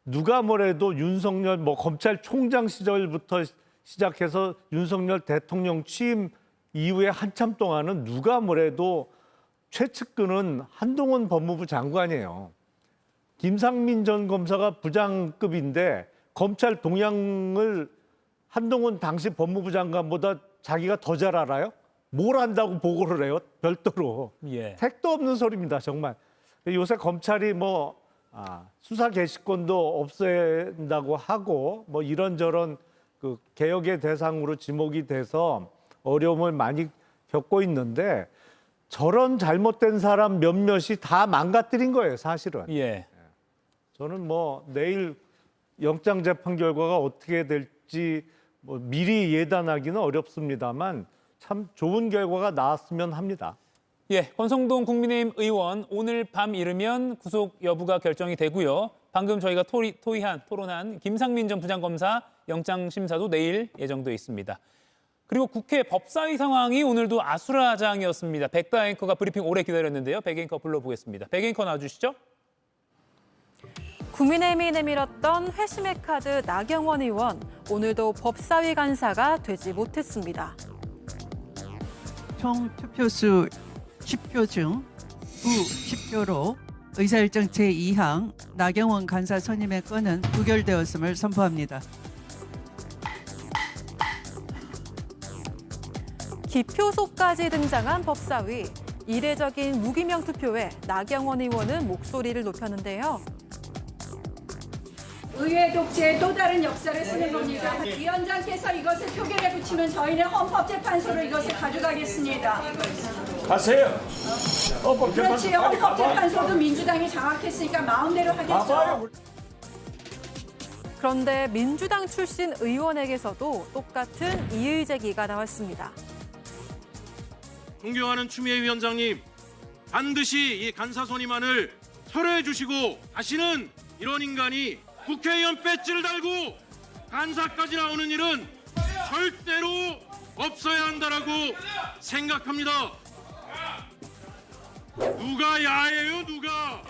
[SPEAKER 8] 누가 뭐래도 윤석열 검찰총장 시절부터 시작해서 윤석열 대통령 취임 이후에 한참 동안은 누가 뭐래도 최측근은 한동훈 법무부 장관이에요. 김상민 전 검사가 부장급인데 검찰 동향을 한동훈 당시 법무부 장관보다 자기가 더 잘 알아요? 뭘 안다고 보고를 해요? 별도로.
[SPEAKER 1] 예.
[SPEAKER 8] 택도 없는 소리입니다, 정말. 요새 검찰이 수사 개시권도 없앤다고 하고 이런저런 그 개혁의 대상으로 지목이 돼서 어려움을 많이 겪고 있는데 저런 잘못된 사람 몇몇이 다 망가뜨린 거예요, 사실은.
[SPEAKER 1] 예.
[SPEAKER 8] 저는 내일 영장 재판 결과가 어떻게 될지 미리 예단하기는 어렵습니다만 참 좋은 결과가 나왔으면 합니다.
[SPEAKER 1] 예, 권성동 국민의힘 의원 오늘 밤 이르면 구속 여부가 결정이 되고요. 방금 저희가 토론한 김상민 전 부장검사 영장 심사도 내일 예정돼 있습니다. 그리고 국회 법사위 상황이 오늘도 아수라장이었습니다. 백다 앵커가 브리핑 오래 기다렸는데요. 백 앵커 불러보겠습니다. 백 앵커 나와주시죠.
[SPEAKER 5] 국민의힘이 내밀었던 회심의 카드 나경원 의원, 오늘도 법사위 간사가 되지 못했습니다.
[SPEAKER 10] 총 투표수 10표 중 우 10표로 의사일정 제2항 나경원 간사 선임의 건은 부결되었음을 선포합니다.
[SPEAKER 5] 기표소까지 등장한 법사위. 이례적인 무기명 투표에 나경원 의원은 목소리를 높였는데요.
[SPEAKER 11] 의회 독재의 또 다른 역사를 쓰는 겁니다. 위원장께서 이것을 표결에 붙이면 저희는 헌법재판소로 이것을 가져가겠습니다.
[SPEAKER 8] 가세요.
[SPEAKER 11] 그렇지, 헌법재판소도 민주당이 장악했으니까 마음대로 하겠죠.
[SPEAKER 5] 그런데 민주당 출신 의원에게서도 똑같은 이의 제기가 나왔습니다.
[SPEAKER 12] 존경하는 추미애 위원장님, 반드시 이 간사 선임안을 철회해 주시고 다시는 이런 인간이 국회의원 배지를 달고 간사까지 나오는 일은 절대로 없어야 한다라고 생각합니다. 누가 야해요, 누가?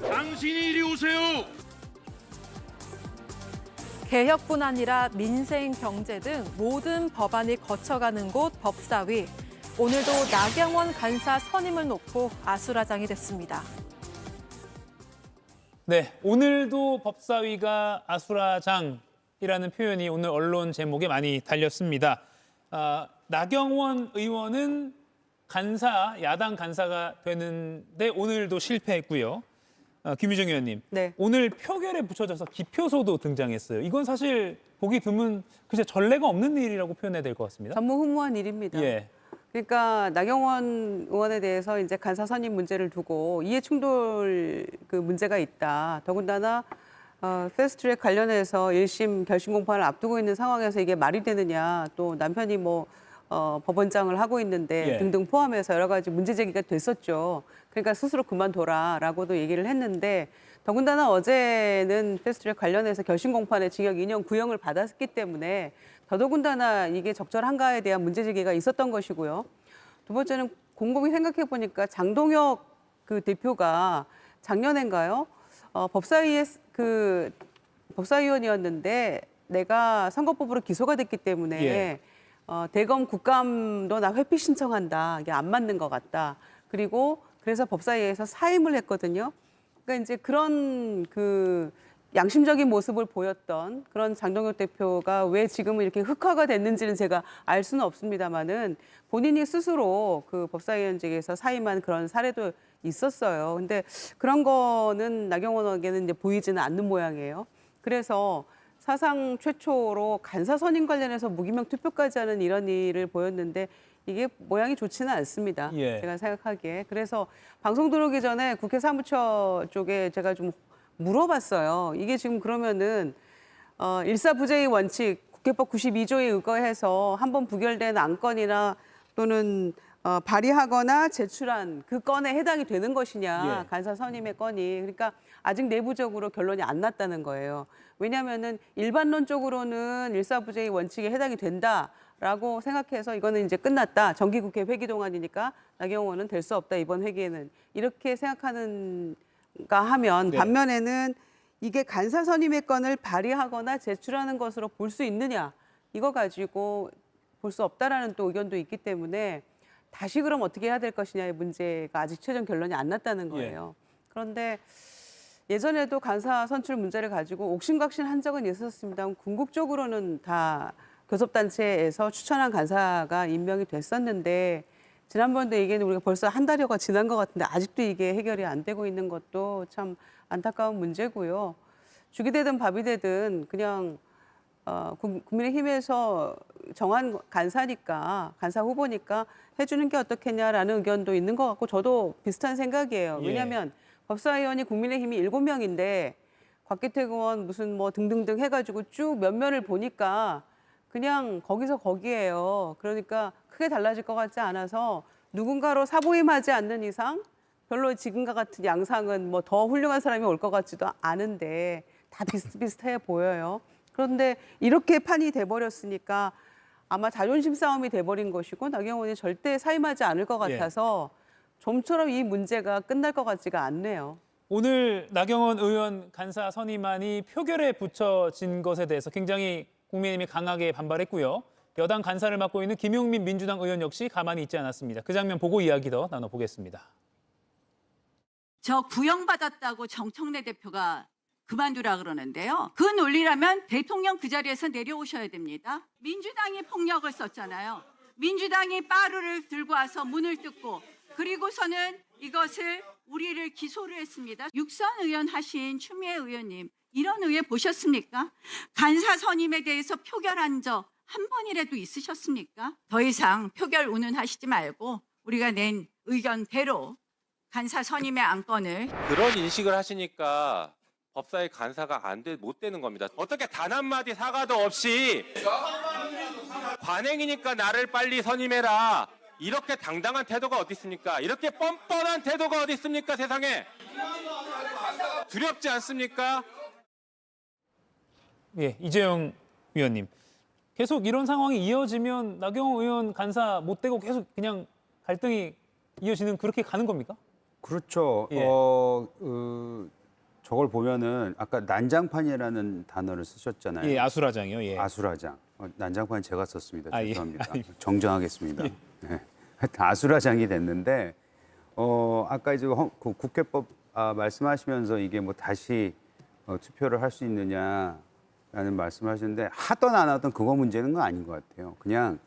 [SPEAKER 12] 당신이 이리 오세요.
[SPEAKER 5] 개혁뿐 아니라 민생, 경제 등 모든 법안이 거쳐가는 곳 법사위. 오늘도 나경원 간사 선임을 놓고 아수라장이 됐습니다.
[SPEAKER 1] 네, 오늘도 법사위가 아수라장이라는 표현이 오늘 언론 제목에 많이 달렸습니다. 나경원 의원은 야당 간사가 되는데 오늘도 실패했고요. 김유정 의원님,
[SPEAKER 6] 네.
[SPEAKER 1] 오늘 표결에 붙여져서 기표소도 등장했어요. 이건 사실 보기 드문, 글쎄 전례가 없는 일이라고 표현해야 될 것 같습니다.
[SPEAKER 6] 전무후무한 일입니다.
[SPEAKER 1] 예.
[SPEAKER 6] 그러니까 나경원 의원에 대해서 이제 간사 선임 문제를 두고 이해 충돌 그 문제가 있다. 더군다나 패스트트랙 관련해서 1심 결심 공판을 앞두고 있는 상황에서 이게 말이 되느냐. 또 남편이 법원장을 하고 있는데
[SPEAKER 1] 예.
[SPEAKER 6] 등등 포함해서 여러 가지 문제 제기가 됐었죠. 그러니까 스스로 그만둬라라고도 얘기를 했는데 더군다나 어제는 패스트트랙 관련해서 결심 공판에 징역 2년 구형을 받았기 때문에 더더군다나 이게 적절한가에 대한 문제 제기가 있었던 것이고요. 두 번째는 곰곰이 생각해 보니까 장동혁 그 대표가 작년인가요? 법사위에 법사위원이었는데 내가 선거법으로 기소가 됐기 때문에
[SPEAKER 1] 예.
[SPEAKER 6] 대검 국감도 나 회피 신청한다. 이게 안 맞는 것 같다. 그래서 법사위에서 사임을 했거든요. 그러니까 이제 그런 양심적인 모습을 보였던 그런 장동혁 대표가 왜 지금은 이렇게 흑화가 됐는지는 제가 알 수는 없습니다만은 본인이 스스로 그 법사위원직에서 사임한 그런 사례도 있었어요. 근데 그런 거는 나경원에게는 이제 보이지는 않는 모양이에요. 그래서 사상 최초로 간사 선임 관련해서 무기명 투표까지 하는 이런 일을 보였는데 이게 모양이 좋지는 않습니다.
[SPEAKER 1] 예.
[SPEAKER 6] 제가 생각하기에. 그래서 방송 들어오기 전에 국회 사무처 쪽에 제가 좀 물어봤어요. 이게 지금 그러면은 일사부재의 원칙, 국회법 92조에 의거해서 한번 부결된 안건이나 또는 발의하거나 제출한 그 건에 해당이 되는 것이냐,
[SPEAKER 1] 예.
[SPEAKER 6] 간사 선임의 건이. 그러니까 아직 내부적으로 결론이 안 났다는 거예요. 왜냐하면은 일반론적으로는 일사부재의 원칙에 해당이 된다라고 생각해서 이거는 이제 끝났다. 정기국회 회기 동안이니까 나경원은 될 수 없다 이번 회기에는 이렇게 생각하는 하면
[SPEAKER 1] 네.
[SPEAKER 6] 반면에는 이게 간사 선임의 건을 발의하거나 제출하는 것으로 볼 수 있느냐 이거 가지고 볼 수 없다라는 또 의견도 있기 때문에 다시 그럼 어떻게 해야 될 것이냐의 문제가 아직 최종 결론이 안 났다는 거예요. 그런데 예전에도 간사 선출 문제를 가지고 옥신각신한 적은 있었습니다. 궁극적으로는 다 교섭단체에서 추천한 간사가 임명이 됐었는데 지난번도 얘기는 우리가 벌써 한 달여가 지난 것 같은데 아직도 이게 해결이 안 되고 있는 것도 참 안타까운 문제고요. 죽이 되든 밥이 되든 그냥 국민의힘에서 정한 간사니까 간사 후보니까 해주는 게 어떻겠냐라는 의견도 있는 것 같고 저도 비슷한 생각이에요.
[SPEAKER 1] 예.
[SPEAKER 6] 왜냐하면 법사위원이 국민의힘이 7명인데 곽기택 의원 무슨 뭐 등등등 해가지고 쭉 면면을 보니까 그냥 거기서 거기에요. 그러니까 크게 달라질 것 같지 않아서 누군가로 사보임하지 않는 이상 별로 지금과 같은 양상은 뭐 더 훌륭한 사람이 올 것 같지도 않은데 다 비슷비슷해 보여요. 그런데 이렇게 판이 돼버렸으니까 아마 자존심 싸움이 돼버린 것이고 나경원이 절대 사임하지 않을 것 같아서 좀처럼 이 문제가 끝날 것 같지가 않네요.
[SPEAKER 1] 오늘 나경원 의원 간사 선임안이 표결에 붙여진 것에 대해서 굉장히 국민의힘이 강하게 반발했고요. 여당 간사를 맡고 있는 김용민 민주당 의원 역시 가만히 있지 않았습니다. 그 장면 보고 이야기 더 나눠보겠습니다.
[SPEAKER 13] 저 구형받았다고 정청래 대표가 그만두라 그러는데요. 그 논리라면 대통령 그 자리에서 내려오셔야 됩니다. 민주당이 폭력을 썼잖아요. 민주당이 빠루를 들고 와서 문을 뜯고 그리고서는 이것을 우리를 기소를 했습니다. 육선 의원 하신 추미애 의원님 이런 의회 보셨습니까? 간사 선임에 대해서 표결한 적 한 번이라도 있으셨습니까? 더 이상 표결 운운하시지 말고 우리가 낸 의견대로 간사 선임의 안건을
[SPEAKER 14] 그런 인식을 하시니까 법사위 간사가 못 되는 겁니다. 어떻게 단 한마디 사과도 없이 관행이니까 나를 빨리 선임해라. 이렇게 당당한 태도가 어디 있습니까? 이렇게 뻔뻔한 태도가 어디 있습니까? 세상에. 두렵지 않습니까?
[SPEAKER 1] 예, 이재용 위원님. 계속 이런 상황이 이어지면 나경원 의원 간사 못 되고 계속 그냥 갈등이 이어지는 그렇게 가는 겁니까?
[SPEAKER 7] 그렇죠.
[SPEAKER 1] 예.
[SPEAKER 7] 저걸 보면은 아까 난장판이라는 단어를 쓰셨잖아요.
[SPEAKER 1] 예, 아수라장이요. 예.
[SPEAKER 7] 아수라장. 난장판 제가 썼습니다.
[SPEAKER 1] 아, 예.
[SPEAKER 7] 죄송합니다.
[SPEAKER 1] 아, 예.
[SPEAKER 7] 정정하겠습니다. 네. 아수라장이 됐는데 아까 이제 그 국회법 말씀하시면서 이게 뭐 다시 투표를 할 수 있느냐라는 말씀하셨는데 하던 안 하던 그거 문제는 건 아닌 것 같아요. 그냥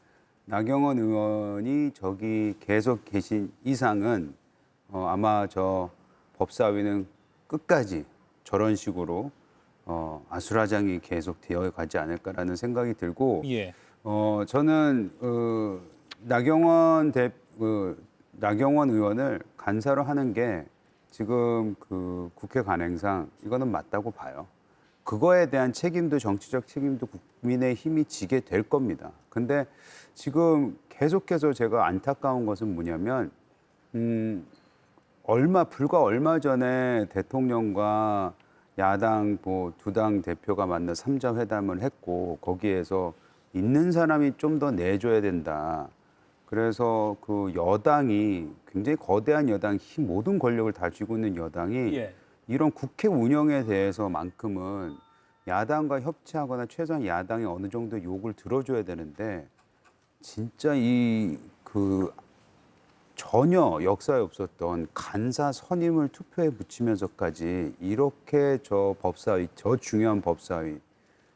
[SPEAKER 7] 나경원 의원이 저기 계속 계신 이상은 아마 저 법사위는 끝까지 저런 식으로 아수라장이 계속 되어 가지 않을까라는 생각이 들고
[SPEAKER 1] 예.
[SPEAKER 7] 저는 나경원 의원을 간사로 하는 게 지금 그 국회 관행상 이거는 맞다고 봐요. 그거에 대한 책임도 정치적 책임도 국민의힘이 지게 될 겁니다. 근데 지금 계속해서 제가 안타까운 것은 뭐냐면 불과 얼마 전에 대통령과 야당 두 당 대표가 만나 3자 회담을 했고 거기에서 있는 사람이 좀 더 내줘야 된다. 그래서 그 여당이 굉장히 거대한 여당, 모든 권력을 다 쥐고 있는 여당이
[SPEAKER 1] 예.
[SPEAKER 7] 이런 국회 운영에 대해서만큼은 야당과 협치하거나 최소한 야당이 어느 정도 욕을 들어줘야 되는데 진짜 전혀 역사에 없었던 간사 선임을 투표에 붙이면서까지 이렇게 저 중요한 법사위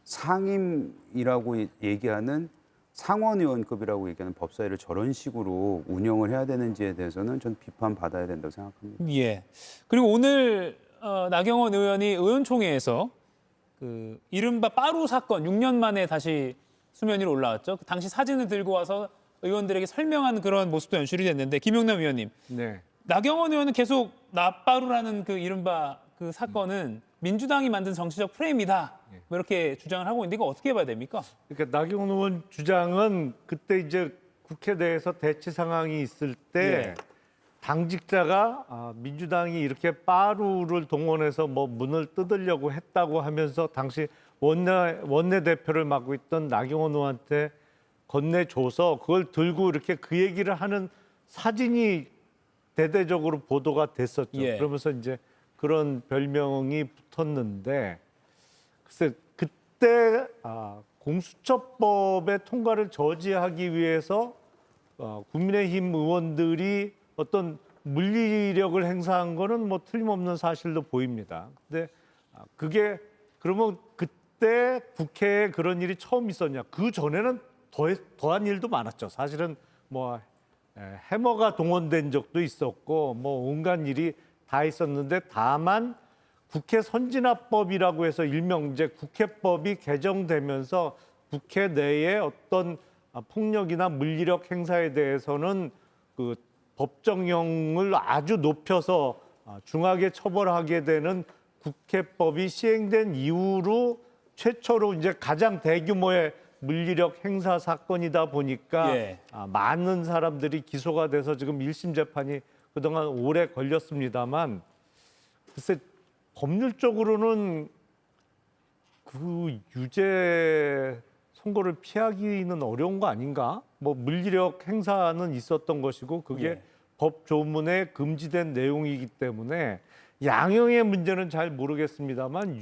[SPEAKER 7] 상임이라고 얘기하는 상원의원급이라고 얘기하는 법사위를 저런 식으로 운영을 해야 되는지에 대해서는 전 비판받아야 된다고 생각합니다.
[SPEAKER 1] 예. 그리고 오늘 나경원 의원이 의원총회에서 그 이른바 빠루 사건 6년 만에 다시 수면 위로 올라왔죠. 당시 사진을 들고 와서 의원들에게 설명한 그런 모습도 연출이 됐는데 김용남 의원님,
[SPEAKER 8] 네.
[SPEAKER 1] 나경원 의원은 계속 나빠루라는 그 이른바 그 사건은 민주당이 만든 정치적 프레임이다. 뭐 이렇게 주장을 하고 있는데 이거 어떻게 봐야 됩니까?
[SPEAKER 8] 그러니까 나경원 의원 주장은 그때 이제 국회 내에서 대치 상황이 있을 때
[SPEAKER 1] 예.
[SPEAKER 8] 당직자가 민주당이 이렇게 빠루를 동원해서 뭐 문을 뜯으려고 했다고 하면서 당시 원내대표를 맡고 있던 나경원 의원한테 건네줘서 그걸 들고 이렇게 그 얘기를 하는 사진이 대대적으로 보도가 됐었죠.
[SPEAKER 1] 예.
[SPEAKER 8] 그러면서 이제 그런 별명이 붙었는데 글쎄 그때 공수처법의 통과를 저지하기 위해서 국민의힘 의원들이 어떤 물리력을 행사한 거는 뭐 틀림없는 사실로 보입니다. 근데 그게 그러면 그때 국회에 그런 일이 처음 있었냐? 그 전에는 더한 일도 많았죠. 사실은 뭐 해머가 동원된 적도 있었고 뭐 온갖 일이 다 있었는데 다만 국회 선진화법이라고 해서 일명 이제 국회법이 개정되면서 국회 내에 어떤 폭력이나 물리력 행사에 대해서는 그 법정형을 아주 높여서 중하게 처벌하게 되는 국회법이 시행된 이후로 최초로 이제 가장 대규모의 물리력 행사 사건이다 보니까 많은 사람들이 기소가 돼서 지금 1심 재판이 그동안 오래 걸렸습니다만 글쎄 법률적으로는 그 유죄 선고를 피하기는 어려운 거 아닌가? 뭐 물리력 행사는 있었던 것이고 그게 법 조문에 금지된 내용이기 때문에 양형의 문제는 잘 모르겠습니다만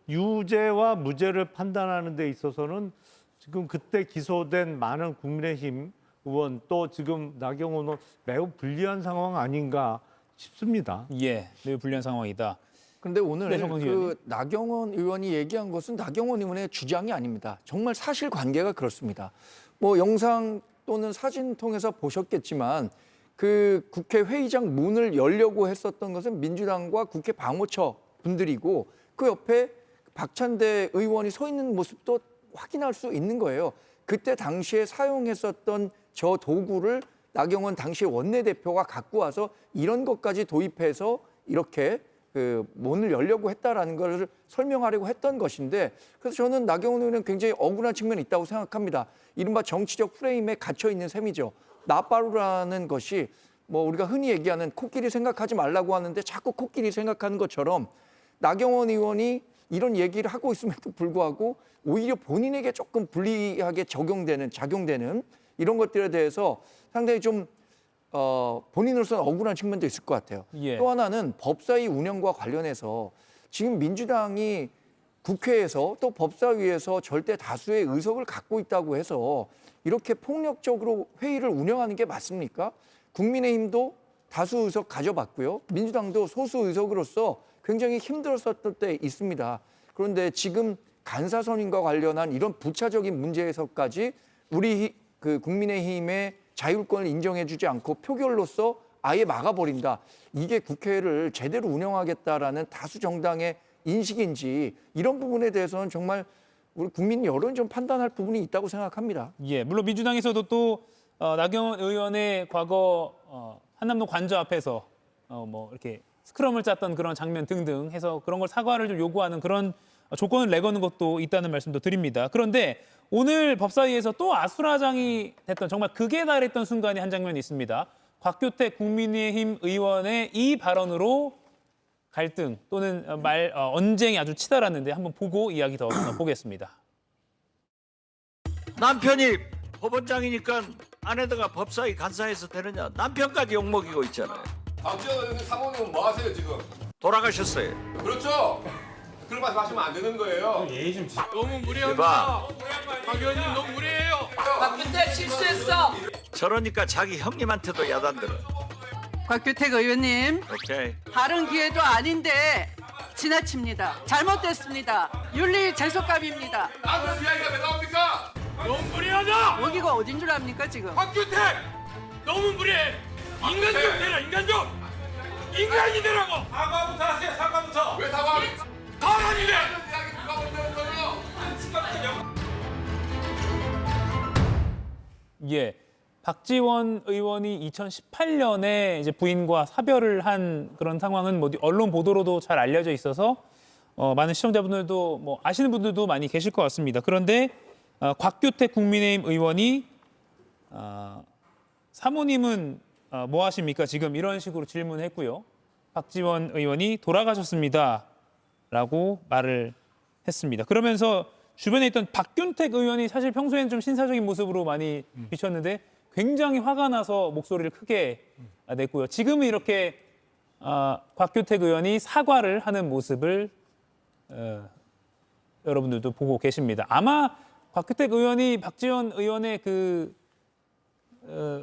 [SPEAKER 8] 유죄와 무죄를 판단하는 데 있어서는 지금 그때 기소된 많은 국민의힘 의원 또 지금 나경원 의원 매우 불리한 상황 아닌가 싶습니다.
[SPEAKER 1] 예, 매우 불리한 상황이다.
[SPEAKER 9] 그런데 오늘
[SPEAKER 1] 네,
[SPEAKER 9] 그 나경원 의원이 얘기한 것은 나경원 의원의 주장이 아닙니다. 정말 사실관계가 그렇습니다. 뭐 영상 또는 사진 통해서 보셨겠지만 그 국회 회의장 문을 열려고 했었던 것은 민주당과 국회 방호처 분들이고 그 옆에 박찬대 의원이 서 있는 모습도 확인할 수 있는 거예요. 그때 당시에 사용했었던 저 도구를 나경원 당시 원내대표가 갖고 와서 이런 것까지 도입해서 이렇게 그 문을 열려고 했다라는 것을 설명하려고 했던 것인데 그래서 저는 나경원 의원은 굉장히 억울한 측면이 있다고 생각합니다. 이른바 정치적 프레임에 갇혀 있는 셈이죠. 나빠루라는 것이 뭐 우리가 흔히 얘기하는 코끼리 생각하지 말라고 하는데 자꾸 코끼리 생각하는 것처럼 나경원 의원이 이런 얘기를 하고 있음에도 불구하고 오히려 본인에게 조금 불리하게 작용되는 이런 것들에 대해서 상당히 좀 본인으로서는 억울한 측면도 있을 것 같아요. 또 하나는 법사위 운영과 관련해서 지금 민주당이 국회에서 또 법사위에서 절대 다수의 의석을 갖고 있다고 해서 이렇게 폭력적으로 회의를 운영하는 게 맞습니까? 국민의힘도 다수 의석 가져봤고요. 민주당도 소수 의석으로서 굉장히 힘들었었을 때 있습니다. 그런데 지금 간사선임과 관련한 이런 부차적인 문제에서까지 우리 그 국민의힘의 자율권을 인정해주지 않고 표결로서 아예 막아버린다. 이게 국회를 제대로 운영하겠다라는 다수 정당의 인식인지 이런 부분에 대해서는 정말 우리 국민 여론이 좀 판단할 부분이 있다고 생각합니다.
[SPEAKER 1] 예, 물론 민주당에서도 또 나경원 의원의 과거 한남동 관저 앞에서 뭐 이렇게 스크럼을 짰던 그런 장면 등등 해서 그런 걸 사과를 좀 요구하는 그런 조건을 내거는 것도 있다는 말씀도 드립니다. 그런데 오늘 법사위에서 또 아수라장이 됐던 정말 극에 달했던 순간이 한 장면이 있습니다. 곽규택 국민의힘 의원의 이 발언으로 갈등 또는 언쟁이 아주 치달았는데 한번 보고 이야기 더 보겠습니다.
[SPEAKER 15] 남편이 법원장이니까 아내가 법사위 간사해서 되느냐. 남편까지 욕먹이고 있잖아요.
[SPEAKER 16] 박지원 사모님은 뭐 하세요 지금?
[SPEAKER 15] 돌아가셨어요.
[SPEAKER 16] 그렇죠. 그런 말씀 하시면 안 되는 거예요.
[SPEAKER 12] 너무 무리합니다. 박 의원님 너무 무리해요.
[SPEAKER 15] 박규택 실수했어. 저러니까 자기 형님한테도 야단들어.
[SPEAKER 10] 곽규택 의원님,
[SPEAKER 15] 오케이.
[SPEAKER 10] 다른 기회도 아닌데 지나칩니다. 잘못됐습니다. 윤리 제속감입니다.
[SPEAKER 16] 남편 이야기가 왜 나옵니까?
[SPEAKER 12] 너무 무리하다.
[SPEAKER 10] 여기가 어딘 줄 압니까 지금?
[SPEAKER 16] 박규택!
[SPEAKER 12] 너무 무리해. 인간 좀 되라. 인간 좀. 인간이 되라고.
[SPEAKER 16] 사과부터 하세요. 사과부터. 왜 사과합니까?
[SPEAKER 12] 사람이래.
[SPEAKER 16] 이야기 누가 못하는 거예요?
[SPEAKER 1] 예, 박지원 의원이 2018년에 이제 부인과 사별을 한 그런 상황은 뭐 언론 보도로도 잘 알려져 있어서 많은 시청자분들도 뭐 아시는 분들도 많이 계실 것 같습니다. 그런데 곽규택 국민의힘 의원이 사모님은 뭐 하십니까? 지금 이런 식으로 질문했고요. 박지원 의원이 돌아가셨습니다. 라고 말을 했습니다. 그러면서 주변에 있던 박균택 의원이 사실 평소에는 좀 신사적인 모습으로 많이 비쳤는데 굉장히 화가 나서 목소리를 크게 냈고요. 지금은 이렇게 곽규택 의원이 사과를 하는 모습을 여러분들도 보고 계십니다. 아마 곽규택 의원이 박지원 의원의 그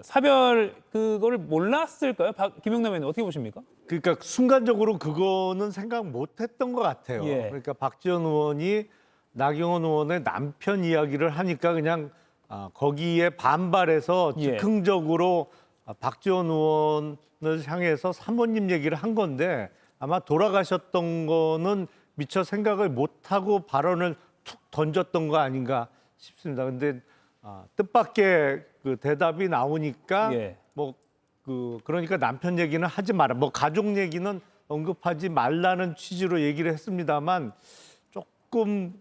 [SPEAKER 1] 사별 그거를 몰랐을까요? 김영남 의원님 어떻게 보십니까?
[SPEAKER 8] 그러니까 순간적으로 그거는 생각 못했던 것 같아요.
[SPEAKER 1] 예.
[SPEAKER 8] 그러니까 박지원 의원이 나경원 의원의 남편 이야기를 하니까 그냥 거기에 반발해서
[SPEAKER 1] 예.
[SPEAKER 8] 즉흥적으로 박지원 의원을 향해서 사모님 얘기를 한 건데 아마 돌아가셨던 거는 미처 생각을 못하고 발언을 툭 던졌던 거 아닌가 싶습니다. 근데 뜻밖의 그 대답이 나오니까
[SPEAKER 1] 예.
[SPEAKER 8] 그러니까 남편 얘기는 하지 마라. 가족 얘기는 언급하지 말라는 취지로 얘기를 했습니다만 조금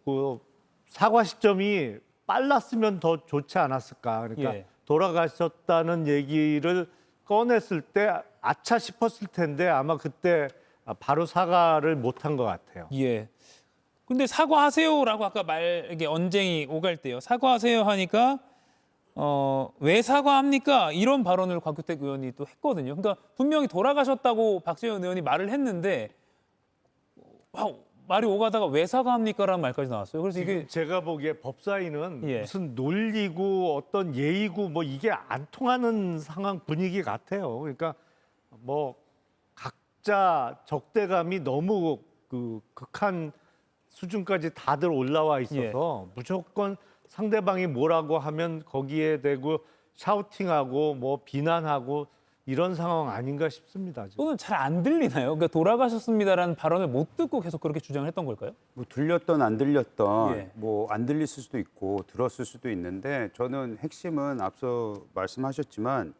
[SPEAKER 8] 사과 시점이 빨랐으면 더 좋지 않았을까. 그러니까
[SPEAKER 1] 예.
[SPEAKER 8] 돌아가셨다는 얘기를 꺼냈을 때 아차 싶었을 텐데 아마 그때 바로 사과를 못한 것 같아요.
[SPEAKER 1] 예. 근데 사과하세요라고 아까 이게 언쟁이 오갈 때요. 사과하세요 하니까 왜 사과합니까? 이런 발언을 곽규택 의원이 또 했거든요. 그러니까 분명히 돌아가셨다고 박지원 의원이 말을 했는데 말이 오가다가 왜 사과합니까라는 말까지 나왔어요. 그래서 이게
[SPEAKER 8] 제가 보기에 법사위는
[SPEAKER 1] 예.
[SPEAKER 8] 무슨 논리고 어떤 예의고 이게 안 통하는 상황 분위기 같아요. 그러니까 각자 적대감이 너무 극한 수준까지 다들 올라와 있어서 무조건 상대방이 뭐라고 하면 거기에 대고 샤우팅하고 비난하고 이런 상황 아닌가 싶습니다. 지금.
[SPEAKER 1] 또는 잘 안 들리나요? 그러니까 돌아가셨습니다라는 발언을 못 듣고 계속 그렇게 주장을 했던 걸까요?
[SPEAKER 7] 들렸던 안 들렸던
[SPEAKER 1] 예.
[SPEAKER 7] 안 들렸을 수도 있고 들었을 수도 있는데 저는 핵심은 앞서 말씀하셨지만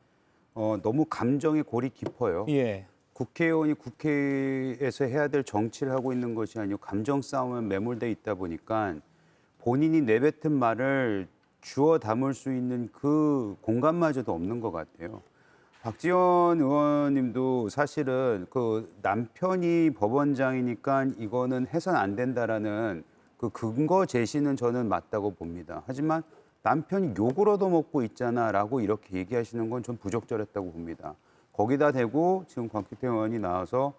[SPEAKER 7] 너무 감정의 골이 깊어요.
[SPEAKER 1] 예.
[SPEAKER 7] 국회의원이 국회에서 해야 될 정치를 하고 있는 것이 아니고 감정 싸움에 매몰돼 있다 보니까 본인이 내뱉은 말을 주워 담을 수 있는 그 공간마저도 없는 것 같아요. 박지원 의원님도 사실은 그 남편이 법원장이니까 이거는 해선 안 된다라는 그 근거 제시는 저는 맞다고 봅니다. 하지만 남편이 욕을 얻어먹고 있잖아라고 이렇게 얘기하시는 건 좀 부적절했다고 봅니다. 거기다 대고 지금 곽규택 의원이 나와서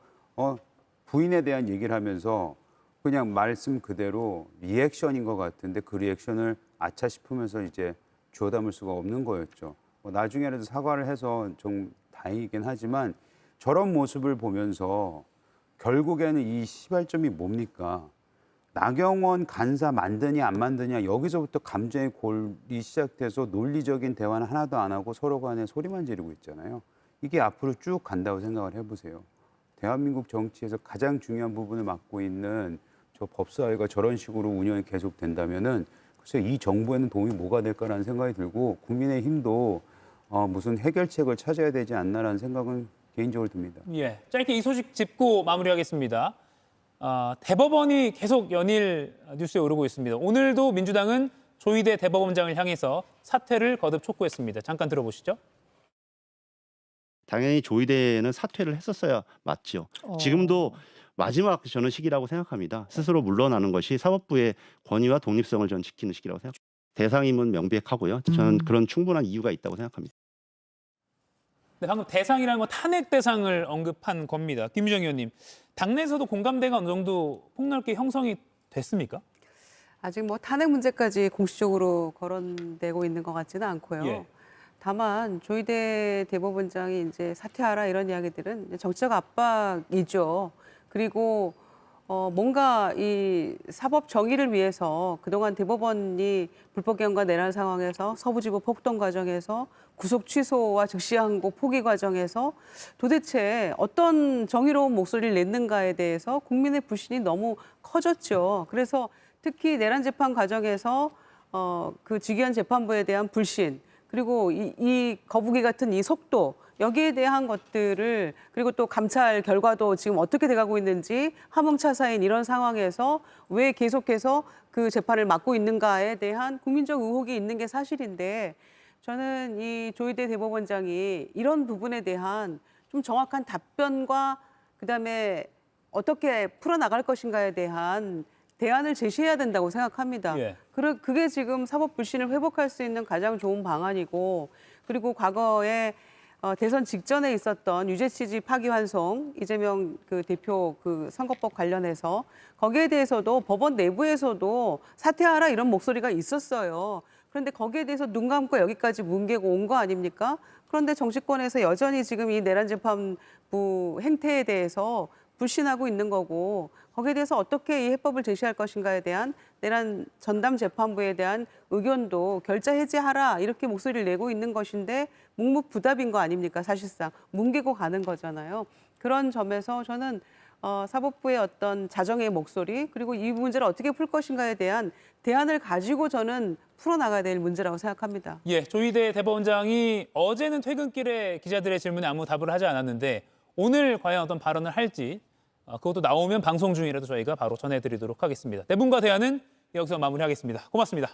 [SPEAKER 7] 부인에 대한 얘기를 하면서 그냥 말씀 그대로 리액션인 것 같은데 그 리액션을 아차 싶으면서 이제 주워 담을 수가 없는 거였죠. 나중에라도 사과를 해서 좀 다행이긴 하지만 저런 모습을 보면서 결국에는 이 시발점이 뭡니까? 나경원 간사 만드냐 안 만드냐 여기서부터 감정의 골이 시작돼서 논리적인 대화는 하나도 안 하고 서로 간에 소리만 지르고 있잖아요. 이게 앞으로 쭉 간다고 생각을 해보세요. 대한민국 정치에서 가장 중요한 부분을 맡고 있는 저 법사위가 저런 식으로 운영이 계속 된다면은 글쎄 이 정부에는 도움이 뭐가 될까라는 생각이 들고 국민의힘도 무슨 해결책을 찾아야 되지 않나라는 생각은 개인적으로 듭니다.
[SPEAKER 1] 예. 짧게 이 소식 짚고 마무리하겠습니다. 대법원이 계속 연일 뉴스에 오르고 있습니다. 오늘도 민주당은 조희대 대법원장을 향해서 사퇴를 거듭 촉구했습니다. 잠깐 들어보시죠.
[SPEAKER 17] 당연히 조희대는 사퇴를 했었어야 맞죠. 지금도 마지막 저는 시기라고 생각합니다. 스스로 물러나는 것이 사법부의 권위와 독립성을 전 지키는 시기라고 생각합니다. 대상임은 명백하고요. 저는 그런 충분한 이유가 있다고 생각합니다.
[SPEAKER 1] 네, 방금 대상이라는 건 탄핵 대상을 언급한 겁니다. 김유정 의원님, 당내에서도 공감대가 어느 정도 폭넓게 형성이 됐습니까?
[SPEAKER 6] 아직 탄핵 문제까지 공식적으로 거론되고 있는 것 같지는 않고요.
[SPEAKER 1] 예.
[SPEAKER 6] 다만 조희대 대법원장이 이제 사퇴하라 이런 이야기들은 정치적 압박이죠. 그리고 뭔가 이 사법 정의를 위해서 그동안 대법원이 불법 개헌과 내란 상황에서 서부지법 폭동 과정에서 구속 취소와 즉시 항고 포기 과정에서 도대체 어떤 정의로운 목소리를 냈는가에 대해서 국민의 불신이 너무 커졌죠. 그래서 특히 내란 재판 과정에서 그 직위원 재판부에 대한 불신 그리고 이 거북이 같은 이 속도 여기에 대한 것들을 그리고 또 감찰 결과도 지금 어떻게 돼가고 있는지 하몽차사인 이런 상황에서 왜 계속해서 그 재판을 맡고 있는가에 대한 국민적 의혹이 있는 게 사실인데 저는 이 조희대 대법원장이 이런 부분에 대한 좀 정확한 답변과 그다음에 어떻게 풀어나갈 것인가에 대한 대안을 제시해야 된다고 생각합니다.
[SPEAKER 1] 예.
[SPEAKER 6] 그게 지금 사법 불신을 회복할 수 있는 가장 좋은 방안이고 그리고 과거에 대선 직전에 있었던 유죄 취지 파기환송 이재명 그 대표 그 선거법 관련해서 거기에 대해서도 법원 내부에서도 사퇴하라 이런 목소리가 있었어요. 그런데 거기에 대해서 눈 감고 여기까지 뭉개고 온 거 아닙니까? 그런데 정치권에서 여전히 지금 이 내란재판부 행태에 대해서 불신하고 있는 거고 거기에 대해서 어떻게 이 해법을 제시할 것인가에 대한 내란 전담 재판부에 대한 의견도 결자 해제하라 이렇게 목소리를 내고 있는 것인데 묵묵부답인 거 아닙니까? 사실상 뭉개고 가는 거잖아요. 그런 점에서 저는 사법부의 어떤 자정의 목소리 그리고 이 문제를 어떻게 풀 것인가에 대한 대안을 가지고 저는 풀어나가야 될 문제라고 생각합니다.
[SPEAKER 1] 예, 조희대 대법원장이 어제는 퇴근길에 기자들의 질문에 아무 답을 하지 않았는데 오늘 과연 어떤 발언을 할지 그것도 나오면 방송 중이라도 저희가 바로 전해드리도록 하겠습니다. 네 분과 대화는 여기서 마무리하겠습니다. 고맙습니다.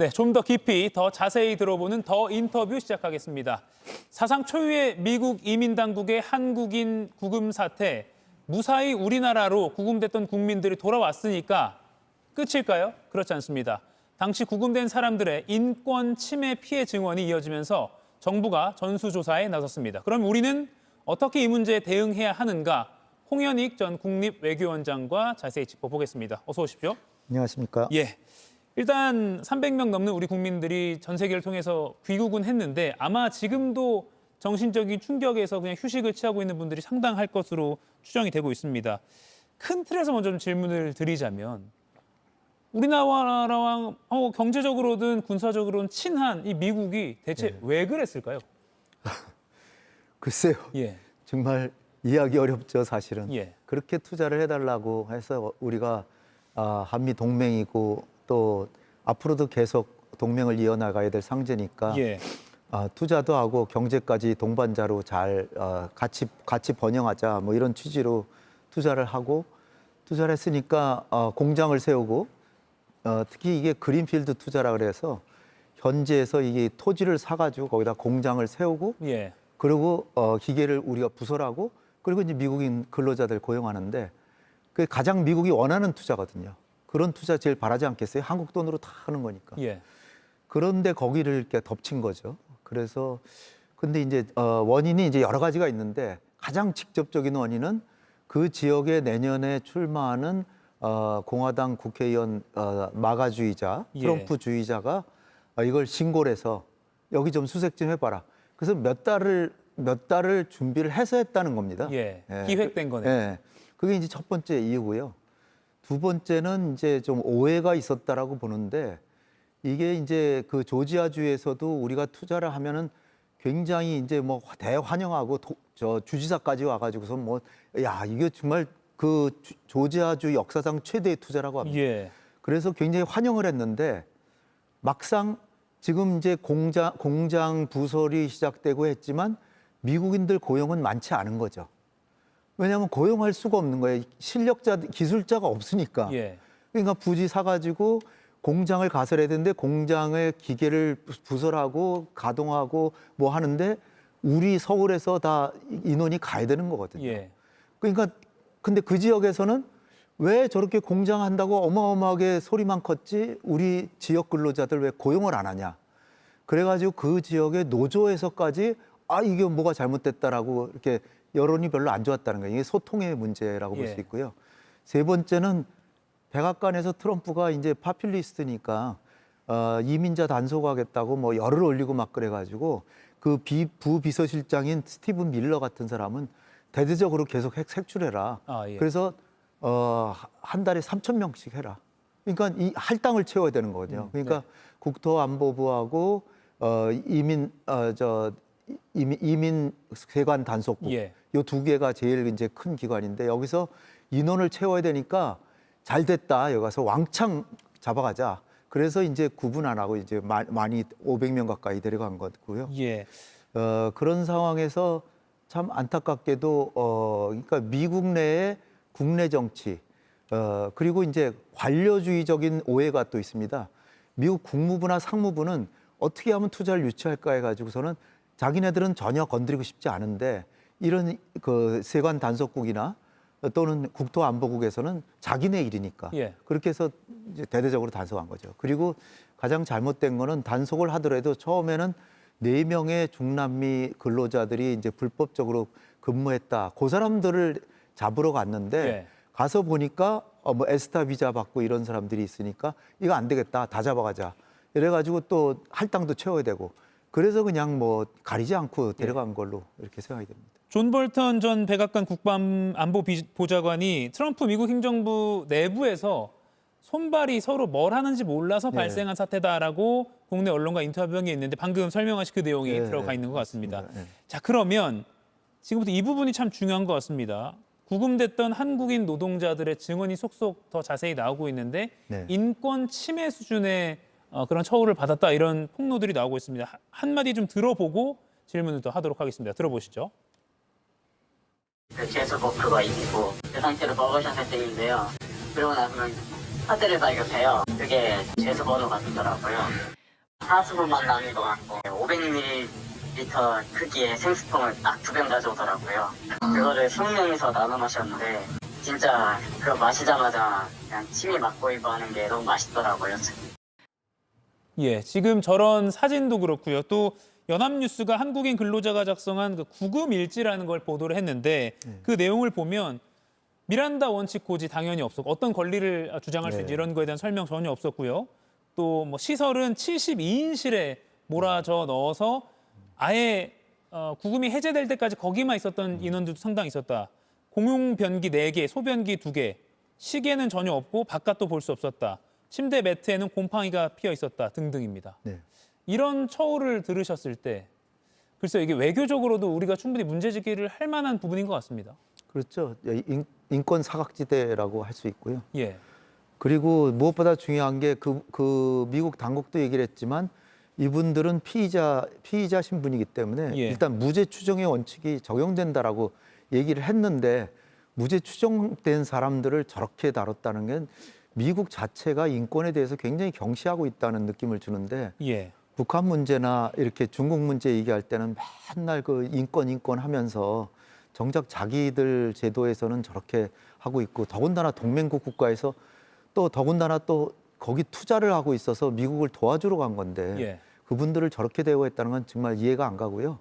[SPEAKER 1] 네, 좀 더 깊이, 더 자세히 들어보는 더 인터뷰 시작하겠습니다. 사상 초유의 미국 이민 당국의 한국인 구금 사태, 무사히 우리나라로 구금됐던 국민들이 돌아왔으니까 끝일까요? 그렇지 않습니다. 당시 구금된 사람들의 인권 침해 피해 증언이 이어지면서 정부가 전수조사에 나섰습니다. 그럼 우리는 어떻게 이 문제에 대응해야 하는가? 홍현익 전 국립외교원장과 자세히 짚어보겠습니다. 어서 오십시오.
[SPEAKER 18] 안녕하십니까?
[SPEAKER 1] 예. 일단 300명 넘는 우리 국민들이 전 세계를 통해서 귀국은 했는데 아마 지금도 정신적인 충격에서 그냥 휴식을 취하고 있는 분들이 상당할 것으로 추정이 되고 있습니다. 큰 틀에서 먼저 좀 질문을 드리자면 우리나라랑 경제적으로든 군사적으로든 친한 이 미국이 대체 왜 그랬을까요?
[SPEAKER 18] 글쎄요.
[SPEAKER 1] 예.
[SPEAKER 18] 정말 이해하기 어렵죠, 사실은.
[SPEAKER 1] 예.
[SPEAKER 18] 그렇게 투자를 해달라고 해서 우리가 한미 동맹이고 또 앞으로도 계속 동맹을 이어나가야 될 상제니까
[SPEAKER 1] 예.
[SPEAKER 18] 투자도 하고 경제까지 동반자로 잘 같이 번영하자 뭐 이런 취지로 투자를 하고 투자를 했으니까 공장을 세우고 특히 이게 그린필드 투자라 그래서 현지에서 이게 토지를 사가지고 거기다 공장을 세우고
[SPEAKER 1] 예.
[SPEAKER 18] 그리고 기계를 우리가 부설하고 그리고 이제 미국인 근로자들 고용하는데 그게 가장 미국이 원하는 투자거든요. 그런 투자 제일 바라지 않겠어요? 한국 돈으로 다 하는 거니까.
[SPEAKER 1] 예.
[SPEAKER 18] 그런데 거기를 이렇게 덮친 거죠. 그래서 근데 이제 원인이 이제 여러 가지가 있는데 가장 직접적인 원인은 그 지역에 내년에 출마하는 공화당 국회의원 마가주의자,
[SPEAKER 1] 예.
[SPEAKER 18] 트럼프주의자가 이걸 신고를 해서 여기 좀 수색 좀 해봐라. 그래서 몇 달을 준비를 해서 했다는 겁니다.
[SPEAKER 1] 예. 기획된 거네요.
[SPEAKER 18] 예. 그게 이제 첫 번째 이유고요. 두 번째는 이제 좀 오해가 있었다라고 보는데 이게 이제 그 조지아주에서도 우리가 투자를 하면은 굉장히 이제 뭐 대환영하고 저 주지사까지 와가지고서 뭐 야 이게 정말 그 조지아주 역사상 최대의 투자라고 합니다.
[SPEAKER 1] 예.
[SPEAKER 18] 그래서 굉장히 환영을 했는데 막상 지금 이제 공장 부설이 시작되고 했지만 미국인들 고용은 많지 않은 거죠. 왜냐하면 고용할 수가 없는 거예요. 기술자가 없으니까.
[SPEAKER 1] 예.
[SPEAKER 18] 그러니까 부지 사가지고 공장을 가설해야 되는데 공장의 기계를 부설하고 가동하고 뭐 하는데 우리 서울에서 다 인원이 가야 되는 거거든요.
[SPEAKER 1] 예.
[SPEAKER 18] 그러니까 근데 그 지역에서는 왜 저렇게 공장 한다고 어마어마하게 소리만 컸지 우리 지역 근로자들 왜 고용을 안 하냐. 그래가지고 그 지역의 노조에서까지 이게 뭐가 잘못됐다라고 이렇게 여론이 별로 안 좋았다는 거예요. 이게 소통의 문제라고 볼 수 있고요. 세 번째는 백악관에서 트럼프가 이제 파퓰리스트니까 이민자 단속하겠다고 뭐 열을 올리고 막 그래가지고 그 부비서실장인 스티븐 밀러 같은 사람은 대대적으로 계속 색출해라.
[SPEAKER 1] 예.
[SPEAKER 18] 그래서 한 달에 3,000명씩 해라. 그러니까 이 할당을 채워야 되는 거거든요. 그러니까 국토안보부하고 이민 세관 단속부
[SPEAKER 1] 예.
[SPEAKER 18] 요 두 개가 제일 이제 큰 기관인데 여기서 인원을 채워야 되니까 잘 됐다. 여기 가서 왕창 잡아가자. 그래서 이제 구분 안 하고 이제 많이 500명 가까이 데려간 거고요.
[SPEAKER 1] 예.
[SPEAKER 18] 그런 상황에서 참 안타깝게도 그러니까 미국 내의 국내 정치 그리고 이제 관료주의적인 오해가 또 있습니다. 미국 국무부나 상무부는 어떻게 하면 투자를 유치할까 해가지고서는 자기네들은 전혀 건드리고 싶지 않은데 이런 그 세관 단속국이나 또는 국토안보국에서는 자기네 일이니까
[SPEAKER 1] 예.
[SPEAKER 18] 그렇게 해서 이제 대대적으로 단속한 거죠. 그리고 가장 잘못된 거는 단속을 하더라도 처음에는 4명의 중남미 근로자들이 이제 불법적으로 근무했다. 그 사람들을 잡으러 갔는데
[SPEAKER 1] 예.
[SPEAKER 18] 가서 보니까 뭐 에스타 비자 받고 이런 사람들이 있으니까 이거 안 되겠다. 다 잡아가자. 이래가지고 또 할당도 채워야 되고 그래서 그냥 뭐 가리지 않고 데려간 걸로 이렇게 생각이 됩니다.
[SPEAKER 1] 존 볼턴 전 백악관 국방안보보좌관이 트럼프 미국 행정부 내부에서 손발이 서로 뭘 하는지 몰라서 발생한 사태다라고 국내 언론과 인터뷰한 게 있는데 방금 설명하신 그 내용이 들어가 있는 것 같습니다. 자, 그러면 지금부터 이 부분이 참 중요한 것 같습니다. 구금됐던 한국인 노동자들의 증언이 속속 더 자세히 나오고 있는데 인권 침해 수준의 그런 처우를 받았다 이런 폭로들이 나오고 있습니다. 한마디 좀 들어보고 질문을 또 하도록 하겠습니다. 들어보시죠.
[SPEAKER 19] 제소버크가 있고 그 상태로 머그샷 때인데요. 그러고 나서는 사태를 발견해요. 그게 제소번호 같더라고요. 하수구만 남은 것 같고 500ml 크기의 생수통을 딱 2병 가져오더라고요. 그거를 20명이서 나눠 마셨는데 진짜 그거 마시자마자 그냥 침이 막 고이고 하는 게 너무 맛있더라고요.
[SPEAKER 1] 예, 지금 저런 사진도 그렇고요. 또 연합뉴스가 한국인 근로자가 작성한 그 구금 일지라는 걸 보도를 했는데 그 내용을 보면 미란다 원칙 고지 당연히 없었고 어떤 권리를 주장할 수 있지 이런 거에 대한 설명 전혀 없었고요. 또 뭐 시설은 72인실에 몰아져 넣어서 아예 구금이 해제될 때까지 거기만 있었던 인원들도 상당히 있었다. 공용 변기 4개, 소변기 2개, 시계는 전혀 없고 바깥도 볼 수 없었다. 침대 매트에는 곰팡이가 피어 있었다 등등입니다. 이런 처우를 들으셨을 때 글쎄요, 이게 외교적으로도 우리가 충분히 문제제기를 할 만한 부분인 것 같습니다.
[SPEAKER 18] 그렇죠. 인권 사각지대라고 할 수 있고요.
[SPEAKER 1] 예.
[SPEAKER 18] 그리고 무엇보다 중요한 게 그 미국 당국도 얘기를 했지만 이분들은 피의자 신분이기 때문에 일단 무죄 추정의 원칙이 적용된다라고 얘기를 했는데 무죄 추정된 사람들을 저렇게 다뤘다는 게 미국 자체가 인권에 대해서 굉장히 경시하고 있다는 느낌을 주는데 북한 문제나 이렇게 중국 문제 얘기할 때는 맨날 그 인권 하면서 정작 자기들 제도에서는 저렇게 하고 있고 더군다나 동맹국 국가에서 또 더군다나 또 거기 투자를 하고 있어서 미국을 도와주러 간 건데 그분들을 저렇게 대우했다는 건 정말 이해가 안 가고요.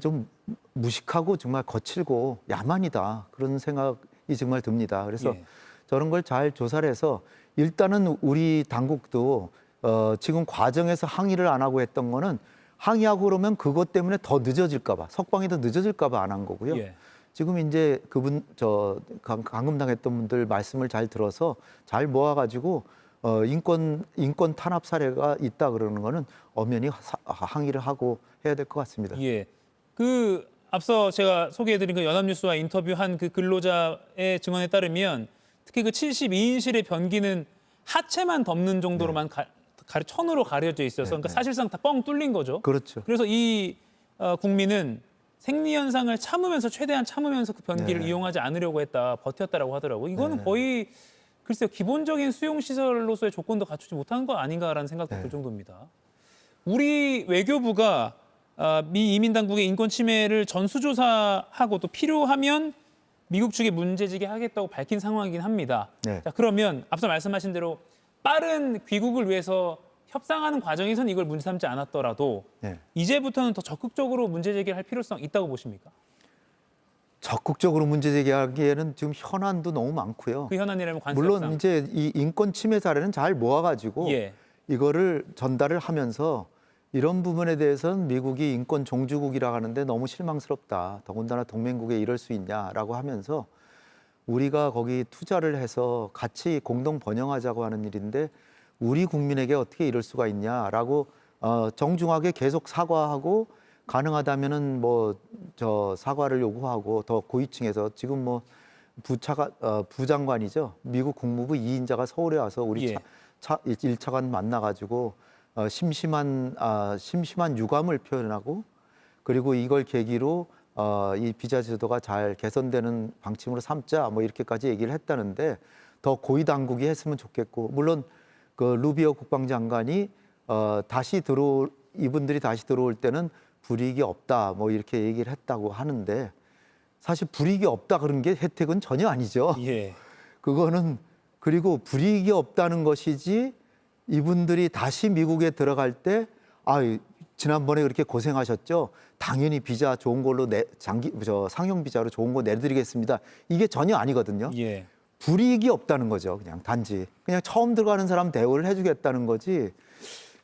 [SPEAKER 18] 좀 무식하고 정말 거칠고 야만이다 그런 생각이 정말 듭니다. 그래서 저런 걸 잘 조사를 해서 일단은 우리 당국도 지금 과정에서 항의를 안 하고 했던 거는 항의하고 그러면 그것 때문에 더 늦어질까 봐 석방이 더 늦어질까 봐 안 한 거고요. 지금 이제 그분 감금당했던 분들 말씀을 잘 들어서 잘 모아가지고 인권 탄압 사례가 있다 그러는 거는 엄연히 항의를 하고 해야 될 것 같습니다.
[SPEAKER 1] 예. 그 앞서 제가 소개해드린 그 연합뉴스와 인터뷰한 그 근로자의 증언에 따르면 특히 그 72인실의 변기는 하체만 덮는 정도로만 천으로 가려져 있어서 그러니까 사실상 다 뻥 뚫린 거죠.
[SPEAKER 18] 그렇죠.
[SPEAKER 1] 그래서 이 국민은 생리 현상을 최대한 참으면서 그 변기를 이용하지 않으려고 버텼다라고 하더라고요. 이거는 거의 글쎄요, 기본적인 수용 시설로서의 조건도 갖추지 못한 거 아닌가라는 생각도 들 정도입니다. 우리 외교부가 미 이민 당국의 인권 침해를 전수조사하고 또 필요하면 미국 측에 문제제기 하겠다고 밝힌 상황이긴 합니다. 자, 그러면 앞서 말씀하신 대로 빠른 귀국을 위해서 협상하는 과정에서는 이걸 문제 삼지 않았더라도 이제부터는 더 적극적으로 문제 제기를 할 필요성 있다고 보십니까?
[SPEAKER 18] 적극적으로 문제 제기하기에는 지금 현안도 너무 많고요.
[SPEAKER 1] 그 현안이라면 관습상.
[SPEAKER 18] 물론 이제 이 인권 침해 사례는 잘 모아가지고 이거를 전달을 하면서 이런 부분에 대해서는 미국이 인권 종주국이라 하는데 너무 실망스럽다. 더군다나 동맹국에 이럴 수 있냐라고 하면서 우리가 거기 투자를 해서 같이 공동 번영하자고 하는 일인데 우리 국민에게 어떻게 이럴 수가 있냐라고 정중하게 계속 사과하고 가능하다면은 사과를 요구하고 더 고위층에서 지금 부장관이죠. 미국 국무부 2인자가 서울에 와서 우리 1차관 만나가지고 심심한 유감을 표현하고 그리고 이걸 계기로 이 비자 제도가 잘 개선되는 방침으로 삼자 이렇게까지 얘기를 했다는데 더 고위 당국이 했으면 좋겠고, 물론 그 루비오 국방장관이 이분들이 다시 들어올 때는 불이익이 없다 뭐 이렇게 얘기를 했다고 하는데, 사실 불이익이 없다 그런 게 혜택은 전혀 아니죠.
[SPEAKER 1] 예.
[SPEAKER 18] 그거는, 그리고 불이익이 없다는 것이지, 이분들이 다시 미국에 들어갈 때 지난번에 그렇게 고생하셨죠. 당연히 비자 좋은 걸로 상용 비자로 좋은 거 내드리겠습니다. 이게 전혀 아니거든요.
[SPEAKER 1] 예.
[SPEAKER 18] 불이익이 없다는 거죠. 그냥 단지 그냥 처음 들어가는 사람 대우를 해주겠다는 거지.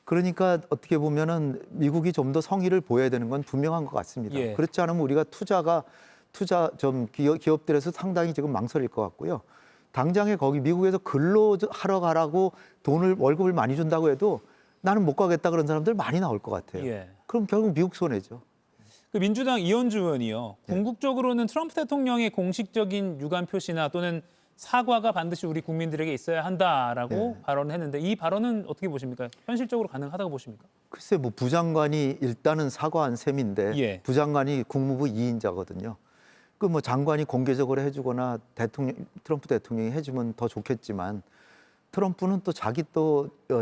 [SPEAKER 18] 그러니까 어떻게 보면은 미국이 좀 더 성의를 보여야 되는 건 분명한 것 같습니다.
[SPEAKER 1] 예.
[SPEAKER 18] 그렇지 않으면 우리가 기업들에서 상당히 지금 망설일 것 같고요. 당장에 거기 미국에서 근로하러 가라고 월급을 많이 준다고 해도 나는 못 가겠다 그런 사람들 많이 나올 것 같아요.
[SPEAKER 1] 예.
[SPEAKER 18] 그럼 결국 미국 손해죠.
[SPEAKER 1] 그 민주당 이현주 의원이요. 궁극적으로는 트럼프 대통령의 공식적인 유감 표시나 또는 사과가 반드시 우리 국민들에게 있어야 한다라고 발언했는데, 이 발언은 어떻게 보십니까? 현실적으로 가능하다고 보십니까?
[SPEAKER 18] 글쎄, 뭐 부장관이 일단은 사과한 셈인데,
[SPEAKER 1] 예.
[SPEAKER 18] 부장관이 국무부 2인자거든요. 그 뭐 장관이 공개적으로 해주거나 트럼프 대통령이 해주면 더 좋겠지만, 트럼프는 또 자기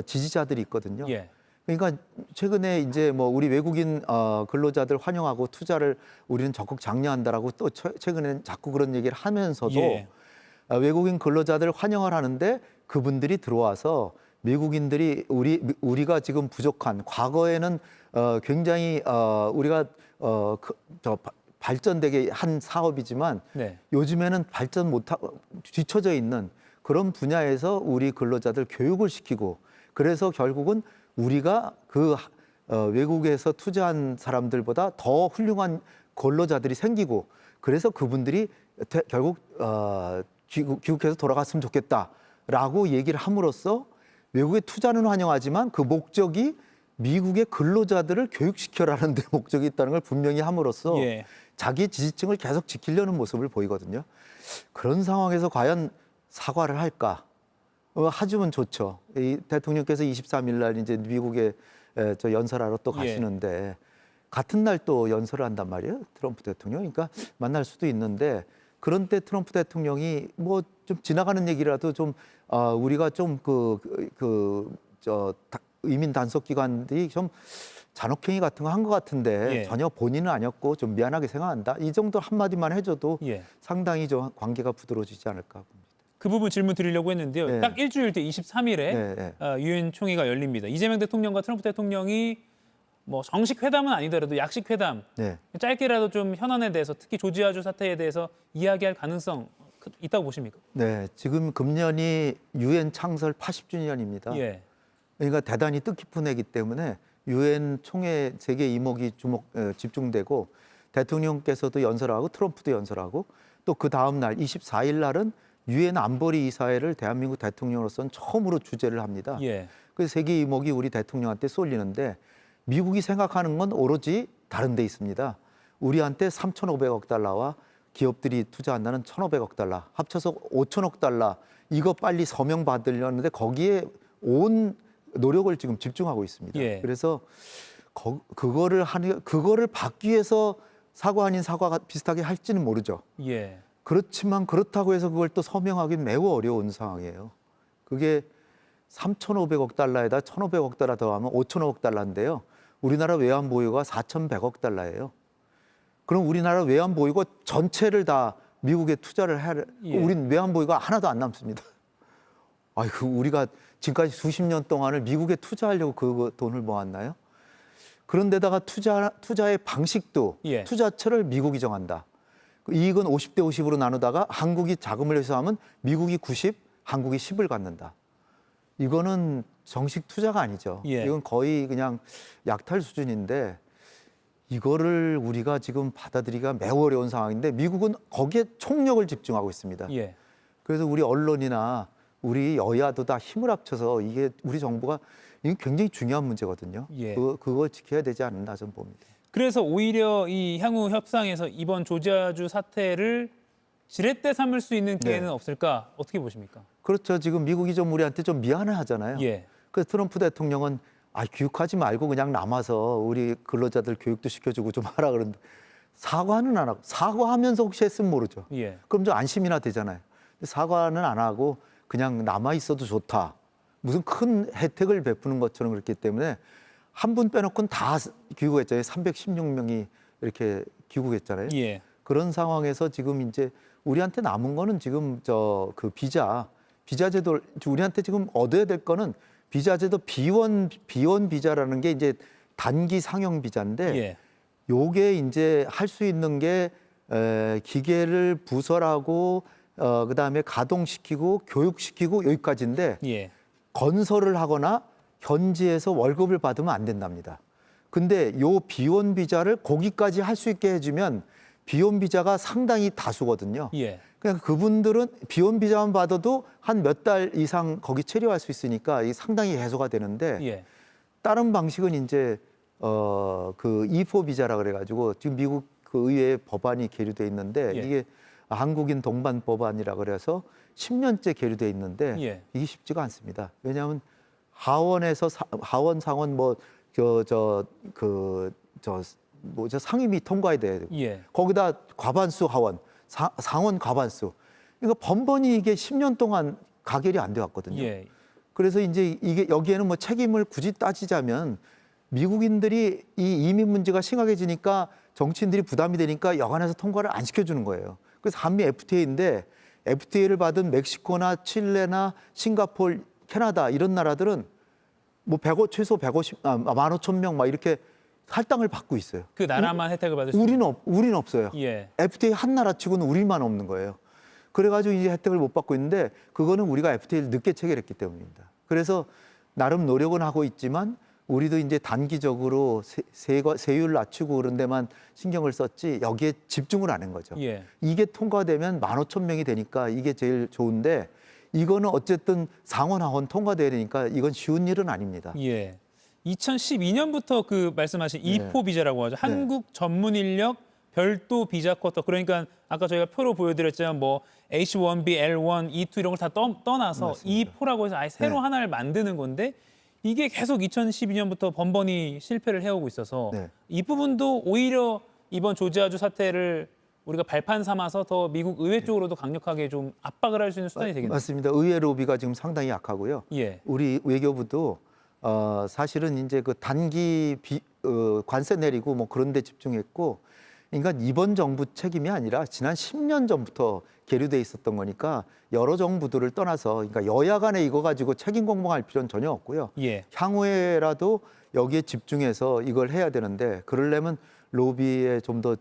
[SPEAKER 18] 지지자들이 있거든요.
[SPEAKER 1] 예.
[SPEAKER 18] 그러니까 최근에 이제 뭐 우리 외국인 근로자들 환영하고 투자를 우리는 적극 장려한다라고 또 최근에 자꾸 그런 얘기를 하면서도,
[SPEAKER 1] 예.
[SPEAKER 18] 외국인 근로자들 환영을 하는데 그분들이 들어와서 미국인들이 우리가 지금 부족한, 과거에는 굉장히 우리가 발전되게 한 사업이지만
[SPEAKER 1] 네.
[SPEAKER 18] 요즘에는 발전 못하고 뒤처져 있는 그런 분야에서 우리 근로자들 교육을 시키고, 그래서 결국은 우리가 외국에서 투자한 사람들보다 더 훌륭한 근로자들이 생기고, 그래서 그분들이 결국 귀국해서 돌아갔으면 좋겠다라고 얘기를 함으로써 외국의 투자는 환영하지만 그 목적이 미국의 근로자들을 교육시켜라는 데 목적이 있다는 걸 분명히 함으로써
[SPEAKER 1] 예.
[SPEAKER 18] 자기 지지층을 계속 지키려는 모습을 보이거든요. 그런 상황에서 과연 사과를 할까? 해주면 좋죠. 이 대통령께서 23일 날 이제 미국에 연설하러 또 가시는데, 같은 날 또 연설을 한단 말이에요. 트럼프 대통령. 그러니까 만날 수도 있는데, 그런 때 트럼프 대통령이 뭐 좀 지나가는 얘기라도 좀 우리가 좀 이민 단속 기관들이 좀 잔혹행위 같은 거 한 것 같은데
[SPEAKER 1] 예.
[SPEAKER 18] 전혀 본인은 아니었고 좀 미안하게 생각한다. 이 정도 한마디만 해줘도
[SPEAKER 1] 예.
[SPEAKER 18] 상당히 좀 관계가 부드러워지지 않을까 봅니다.
[SPEAKER 1] 그 부분 질문 드리려고 했는데요.
[SPEAKER 18] 네.
[SPEAKER 1] 딱 일주일 뒤 23일에
[SPEAKER 18] 네.
[SPEAKER 1] 유엔 총회가 열립니다. 이재명 대통령과 트럼프 대통령이 뭐 정식 회담은 아니더라도 약식 회담,
[SPEAKER 18] 네.
[SPEAKER 1] 짧게라도 좀 현안에 대해서, 특히 조지아주 사태에 대해서 이야기할 가능성 있다고 보십니까?
[SPEAKER 18] 네, 지금 금년이 유엔 창설 80주년입니다.
[SPEAKER 1] 예.
[SPEAKER 18] 그러니까 대단히 뜻깊은 해이기 때문에 유엔 총회 세계 이목이 집중되고, 대통령께서도 연설하고 트럼프도 연설하고, 또 그 다음 날 24일 날은 유엔 안보리 이사회를 대한민국 대통령으로서는 처음으로 주재를 합니다.
[SPEAKER 1] 예.
[SPEAKER 18] 그 세계 이목이 우리 대통령한테 쏠리는데, 미국이 생각하는 건 오로지 다른 데 있습니다. 우리한테 3,500억 달러와 기업들이 투자한다는 1,500억 달러, 합쳐서 5천억 달러, 이거 빨리 서명 받으려는데 거기에 온 노력을 지금 집중하고 있습니다.
[SPEAKER 1] 예.
[SPEAKER 18] 그래서 그거를 받기 위해서 사과 아닌 사과가 비슷하게 할지는 모르죠.
[SPEAKER 1] 예.
[SPEAKER 18] 그렇지만 그렇다고 해서 그걸 또 서명하기는 매우 어려운 상황이에요. 그게 3,500억 달러에다 1,500억 달러 더하면 5천억 달러인데요. 우리나라 외환 보유가 4,100억 달러예요. 그럼 우리나라 외환 보유고 전체를 다 미국에 투자를 해야, 우린 외환 보유가 하나도 안 남습니다. 아이고, 우리가 지금까지 수십 년 동안을 미국에 투자하려고 그 돈을 모았나요? 그런데다가 투자의 방식도 투자처를 미국이 정한다. 이익은 50대 50으로 나누다가 한국이 자금을 회수하면 미국이 90, 한국이 10을 갖는다. 이거는 정식 투자가 아니죠. 이건 거의 그냥 약탈 수준인데, 이거를 우리가 지금 받아들이기가 매우 어려운 상황인데, 미국은 거기에 총력을 집중하고 있습니다. 그래서 우리 언론이나 우리 여야도 다 힘을 합쳐서 이게 우리 정부가 이게 굉장히 중요한 문제거든요. 그걸 지켜야 되지 않나 저는 봅니다.
[SPEAKER 1] 그래서 오히려 이 향후 협상에서 이번 조지아주 사태를 지렛대 삼을 수 있는 기회는 없을까? 어떻게 보십니까?
[SPEAKER 18] 그렇죠. 지금 미국이 좀 우리한테 좀 미안해 하잖아요. 그래서 트럼프 대통령은 교육하지 말고 그냥 남아서 우리 근로자들 교육도 시켜주고 좀 하라 그러는데, 사과는 안 하고, 사과하면서 혹시 했으면 모르죠. 그럼 좀 안심이나 되잖아요. 사과는 안 하고 그냥 남아 있어도 좋다. 무슨 큰 혜택을 베푸는 것처럼 그렇기 때문에 한 분 빼놓고는 다 귀국했잖아요. 316명이 이렇게 귀국했잖아요.
[SPEAKER 1] 예.
[SPEAKER 18] 그런 상황에서 지금 이제 우리한테 남은 거는 지금 그 비자제도 우리한테 지금 얻어야 될 거는 비자제도 비원 비자라는 게 이제 단기 상영 비자인데
[SPEAKER 1] 예.
[SPEAKER 18] 요게 이제 할 수 있는 게 기계를 부설하고 그다음에 가동시키고 교육시키고 여기까지인데
[SPEAKER 1] 예.
[SPEAKER 18] 건설을 하거나 현지에서 월급을 받으면 안 된답니다. 근데 요 비원 비자를 거기까지 할 수 있게 해주면 비원 비자가 상당히 다수거든요.
[SPEAKER 1] 예.
[SPEAKER 18] 그냥 그분들은 비원 비자만 받아도 한 몇 달 이상 거기 체류할 수 있으니까 이게 상당히 해소가 되는데
[SPEAKER 1] 예.
[SPEAKER 18] 다른 방식은 이제 그 E4 비자라 그래가지고 지금 미국 그 의회에 법안이 계류돼 있는데
[SPEAKER 1] 예.
[SPEAKER 18] 이게 한국인 동반 법안이라 그래서 10년째 계류돼 있는데
[SPEAKER 1] 예.
[SPEAKER 18] 이게 쉽지가 않습니다. 왜냐하면 하원에서 하원 상원 상임위 통과해야 돼요.
[SPEAKER 1] 예.
[SPEAKER 18] 거기다 과반수 하원, 상원 과반수. 그러니까 번번이 이게 10년 동안 가결이 안 돼 왔거든요.
[SPEAKER 1] 예.
[SPEAKER 18] 그래서 이제 이게 여기에는 뭐 책임을 굳이 따지자면 미국인들이 이 이민 문제가 심각해지니까 정치인들이 부담이 되니까 여간해서 통과를 안 시켜주는 거예요. 그래서 한미 FTA인데 FTA를 받은 멕시코나 칠레나 싱가포르, 캐나다 이런 나라들은 뭐 최소 15,000명 막 이렇게 할당을 받고 있어요.
[SPEAKER 1] 그 나라만 혜택을 받을 수
[SPEAKER 18] 우리는 없어요.
[SPEAKER 1] 예.
[SPEAKER 18] FTA 한 나라 치고는 우리만 없는 거예요. 그래가지고 이제 혜택을 못 받고 있는데 그거는 우리가 FTA를 늦게 체결했기 때문입니다. 그래서 나름 노력은 하고 있지만 우리도 이제 단기적으로 세율 낮추고 그런 데만 신경을 썼지 여기에 집중을 안 한 거죠.
[SPEAKER 1] 예.
[SPEAKER 18] 이게 통과되면 15,000명이 되니까 이게 제일 좋은데 이거는 어쨌든 상원 하원 통과돼야 되니까 이건 쉬운 일은 아닙니다.
[SPEAKER 1] 예. 2012년부터 그 말씀하신 E4 비자라고 하죠. 한국 전문 인력 별도 비자 쿼터. 그러니까 아까 저희가 표로 보여드렸지만 뭐 H1B, L1, E2 이런 걸 다 떠나서
[SPEAKER 18] 맞습니다.
[SPEAKER 1] E4라고 해서 아예 새로
[SPEAKER 18] 네.
[SPEAKER 1] 하나를 만드는 건데 이게 계속 2012년부터 번번이 실패를 해오고 있어서
[SPEAKER 18] 네.
[SPEAKER 1] 이 부분도 오히려 이번 조지아주 사태를 우리가 발판 삼아서 더 미국 의회 쪽으로도 강력하게 좀 압박을 할 수 있는 수단이 되겠네요.
[SPEAKER 18] 맞습니다. 의회 로비가 지금 상당히 약하고요.
[SPEAKER 1] 예.
[SPEAKER 18] 우리 외교부도 사실은 이제 그 단기 관세 내리고 뭐 그런 데 집중했고, 그러니까 이번 정부 책임이 아니라 지난 10년 전부터 계류돼 있었던 거니까 여러 정부들을 떠나서 그러니까 여야 간에 이거 가지고 책임 공방할 필요는 전혀 없고요.
[SPEAKER 1] 예.
[SPEAKER 18] 향후에라도 여기에 집중해서 이걸 해야 되는데 그러려면 로비에 좀 더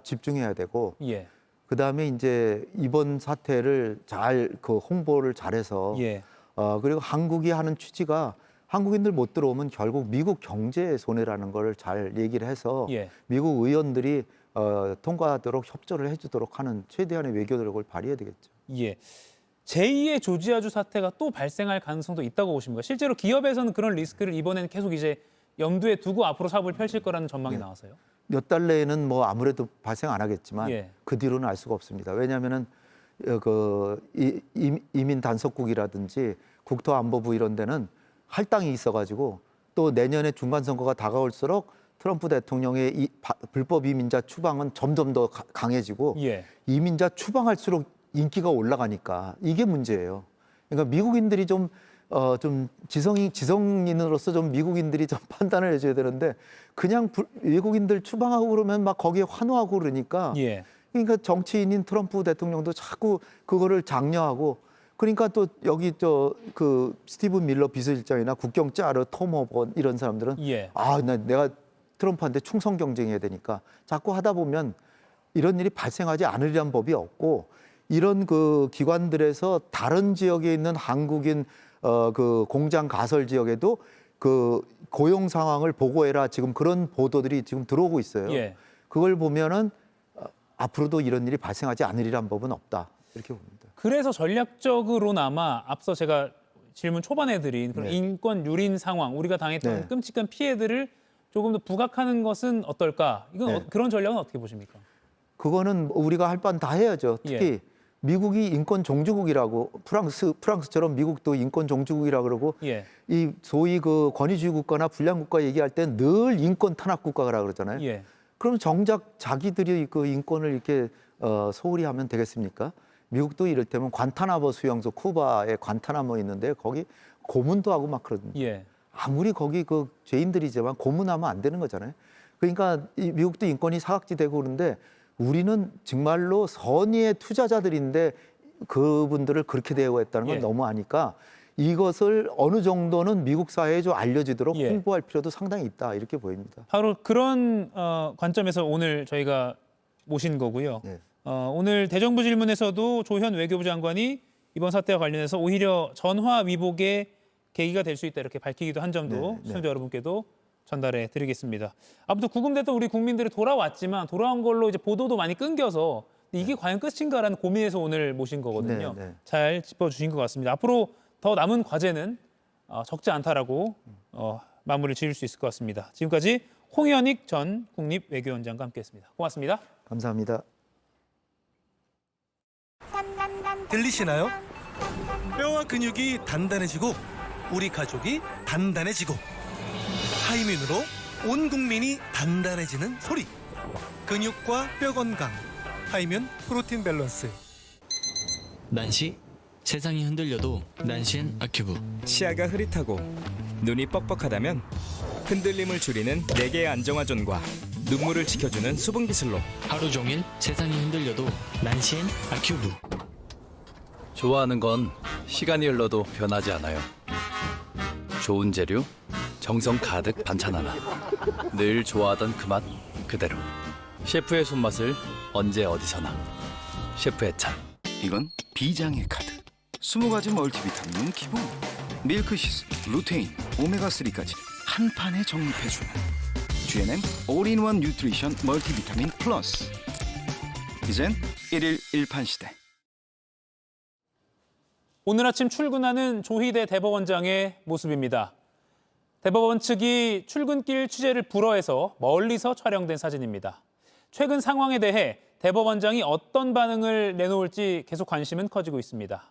[SPEAKER 18] 집중해야 되고
[SPEAKER 1] 예.
[SPEAKER 18] 그다음에 이제 이번 사태를 잘 그 홍보를 잘해서
[SPEAKER 1] 예.
[SPEAKER 18] 그리고 한국이 하는 취지가 한국인들 못 들어오면 결국 미국 경제의 손해라는 걸 잘 얘기를 해서
[SPEAKER 1] 예.
[SPEAKER 18] 미국 의원들이 통과하도록 협조를 해주도록 하는 최대한의 외교 노력을 발휘해야 되겠죠.
[SPEAKER 1] 예. 제2의 조지아주 사태가 또 발생할 가능성도 있다고 보십니까? 실제로 기업에서는 그런 리스크를 이번에는 계속 이제 염두에 두고 앞으로 사업을 펼칠 거라는 전망이 나와서요.
[SPEAKER 18] 몇 달 내에는 뭐 아무래도 발생 안 하겠지만
[SPEAKER 1] 예.
[SPEAKER 18] 그 뒤로는 알 수가 없습니다. 왜냐하면은 이민 단속국이라든지 국토안보부 이런 데는 할당이 있어가지고 또 내년에 중간 선거가 다가올수록 트럼프 대통령의 불법 이민자 추방은 점점 더 강해지고
[SPEAKER 1] 예.
[SPEAKER 18] 이민자 추방할수록 인기가 올라가니까 이게 문제예요. 그러니까 미국인들이 좀 지성인으로서 좀 미국인들이 좀 판단을 해줘야 되는데 그냥 외국인들 추방하고 그러면 막 거기에 환호하고 그러니까
[SPEAKER 1] 예.
[SPEAKER 18] 그러니까 정치인인 트럼프 대통령도 자꾸 그거를 장려하고 그러니까 또 여기 그 스티븐 밀러 비서실장이나 국경 짜르 톰 호번 이런 사람들은
[SPEAKER 1] 예.
[SPEAKER 18] 내가 트럼프한테 충성 경쟁해야 되니까 자꾸 하다 보면 이런 일이 발생하지 않으리란 법이 없고 이런 그 기관들에서 다른 지역에 있는 한국인 그 공장 가설 지역에도 그 고용 상황을 보고해라 지금 그런 보도들이 지금 들어오고 있어요.
[SPEAKER 1] 예.
[SPEAKER 18] 그걸 보면은 앞으로도 이런 일이 발생하지 않으리란 법은 없다 이렇게 봅니다.
[SPEAKER 1] 그래서 전략적으로나마 앞서 제가 질문 초반에 드린 그런 인권 유린 상황, 우리가 당했던 끔찍한 피해들을 조금 더 부각하는 것은 어떨까? 이건 그런 전략은 어떻게 보십니까?
[SPEAKER 18] 그거는 우리가 할 바는 다 해야죠. 특히 미국이 인권 종주국이라고 프랑스처럼 미국도 인권 종주국이라 그러고 이 소위 그 권위주의 국가나 불량 국가 얘기할 때 늘 인권 탄압 국가라 그러잖아요. 그럼 정작 자기들이 그 인권을 이렇게 소홀히 하면 되겠습니까? 미국도 이를테면 관타나모 수용소, 쿠바에 관타나모 있는데 거기 고문도 하고 막 그러거든요.
[SPEAKER 1] 예.
[SPEAKER 18] 아무리 거기 그 죄인들이지만 고문하면 안 되는 거잖아요. 그러니까 이 미국도 인권이 사각지대고 그런데 우리는 정말로 선의의 투자자들인데 그분들을 그렇게 대우했다는 건
[SPEAKER 1] 예.
[SPEAKER 18] 너무하니까 이것을 어느 정도는 미국 사회에 좀 알려지도록
[SPEAKER 1] 예.
[SPEAKER 18] 홍보할 필요도 상당히 있다 이렇게 보입니다.
[SPEAKER 1] 바로 그런 관점에서 오늘 저희가 모신 거고요.
[SPEAKER 18] 네.
[SPEAKER 1] 오늘 대정부 질문에서도 조현 외교부 장관이 이번 사태와 관련해서 오히려 전화 위복의 계기가 될 수 있다 이렇게 밝히기도 한 점도 시청자 여러분께도 전달해 드리겠습니다. 아무튼 구금됐던 우리 국민들이 돌아왔지만 돌아온 걸로 이제 보도도 많이 끊겨서 이게 과연 끝인가라는 고민에서 오늘 모신 거거든요.
[SPEAKER 18] 네, 네.
[SPEAKER 1] 잘 짚어주신 것 같습니다. 앞으로 더 남은 과제는 적지 않다라고 마무리를 지을 수 있을 것 같습니다. 지금까지 홍현익 전 국립외교원장과 함께했습니다. 고맙습니다.
[SPEAKER 18] 감사합니다.
[SPEAKER 20] 들리시나요? 뼈와 근육이 단단해지고 우리 가족이 단단해지고 하이민으로 온 국민이 단단해지는 소리. 근육과 뼈 건강. 하이민 프로틴 밸런스.
[SPEAKER 21] 난시? 세상이 흔들려도 난시엔 아큐브.
[SPEAKER 22] 시야가 흐릿하고 눈이 뻑뻑하다면 흔들림을 줄이는 4개의 안정화존과 눈물을 지켜주는 수분 기술로
[SPEAKER 21] 하루 종일 세상이 흔들려도 난시엔 아큐브.
[SPEAKER 23] 좋아하는 건 시간이 흘러도 변하지 않아요. 좋은 재료, 정성 가득 반찬 하나. 늘 좋아하던 그 맛 그대로. 셰프의 손맛을 언제 어디서나. 셰프의 찬.
[SPEAKER 24] 이건 비장의 카드. 20가지 멀티비타민은 기본. 밀크시스, 루테인, 오메가3까지 한 판에 정립해주는 GNM 올인원 뉴트리션 멀티비타민 플러스. 이젠 1일 1판 시대.
[SPEAKER 1] 오늘 아침 출근하는 조희대 대법원장의 모습입니다. 대법원 측이 출근길 취재를 불허해서 멀리서 촬영된 사진입니다. 최근 상황에 대해 대법원장이 어떤 반응을 내놓을지 계속 관심은 커지고 있습니다.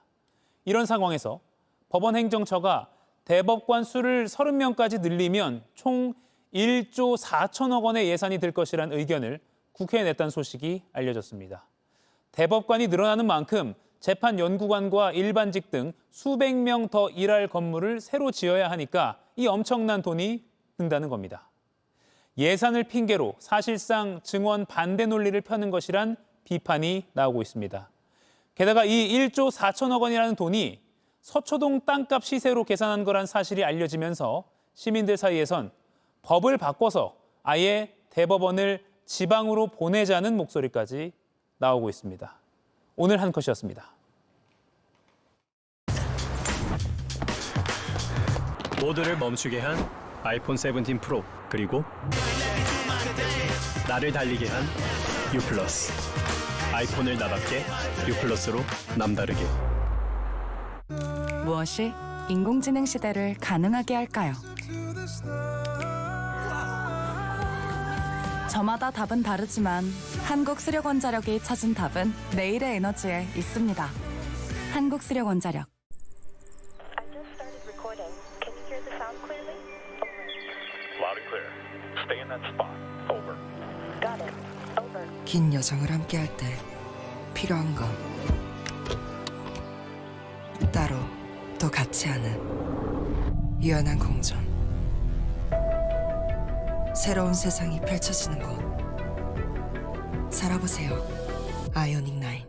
[SPEAKER 1] 이런 상황에서 법원 행정처가 대법관 수를 30명까지 늘리면 총 1조 4천억 원의 예산이 들 것이란 의견을 국회에 냈다는 소식이 알려졌습니다. 대법관이 늘어나는 만큼 재판연구관과 일반직 등 수백 명 더 일할 건물을 새로 지어야 하니까 이 엄청난 돈이 든다는 겁니다. 예산을 핑계로 사실상 증원 반대 논리를 펴는 것이란 비판이 나오고 있습니다. 게다가 이 1조 4천억 원이라는 돈이 서초동 땅값 시세로 계산한 거란 사실이 알려지면서 시민들 사이에선 법을 바꿔서 아예 대법원을 지방으로 보내자는 목소리까지 나오고 있습니다. 오늘 한 컷이었습니다.
[SPEAKER 25] 모두를 멈추게 한 아이폰 17 프로, 그리고 나를 달리게 한 U+. 아이폰을 나답게 U 플러스로 남다르게.
[SPEAKER 26] 무엇이 인공지능 시대를 가능하게 할까요? 저마다 답은 다르지만 한국수력원자력이 찾은 답은 내일의 에너지에 있습니다. 한국수력원자력.
[SPEAKER 27] 긴 여정을 함께할 때 필요한 건 따로 또 같이 하는 유연한 공전. 새로운 세상이 펼쳐지는 곳. 살아보세요. 아이오닉 9.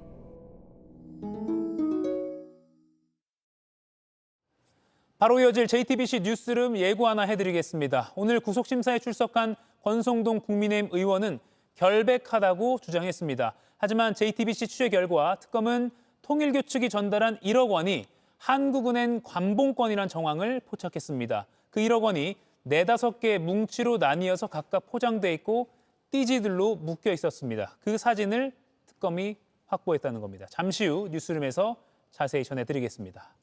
[SPEAKER 1] 바로 이어질 JTBC 뉴스룸 예고 하나 해드리겠습니다. 오늘 구속심사에 출석한 권성동 국민의힘 의원은 결백하다고 주장했습니다. 하지만 JTBC 취재 결과 특검은 통일교 측이 전달한 1억 원이 한국은행 관봉권이란 정황을 포착했습니다. 그 1억 원이 4-5개의 뭉치로 나뉘어서 각각 포장돼 있고 띠지들로 묶여 있었습니다. 그 사진을 특검이 확보했다는 겁니다. 잠시 후 뉴스룸에서 자세히 전해드리겠습니다.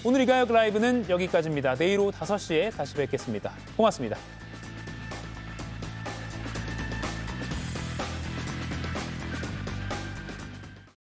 [SPEAKER 1] 오늘 이가역 라이브는 여기까지입니다. 내일 오후 5시에 다시 뵙겠습니다. 고맙습니다.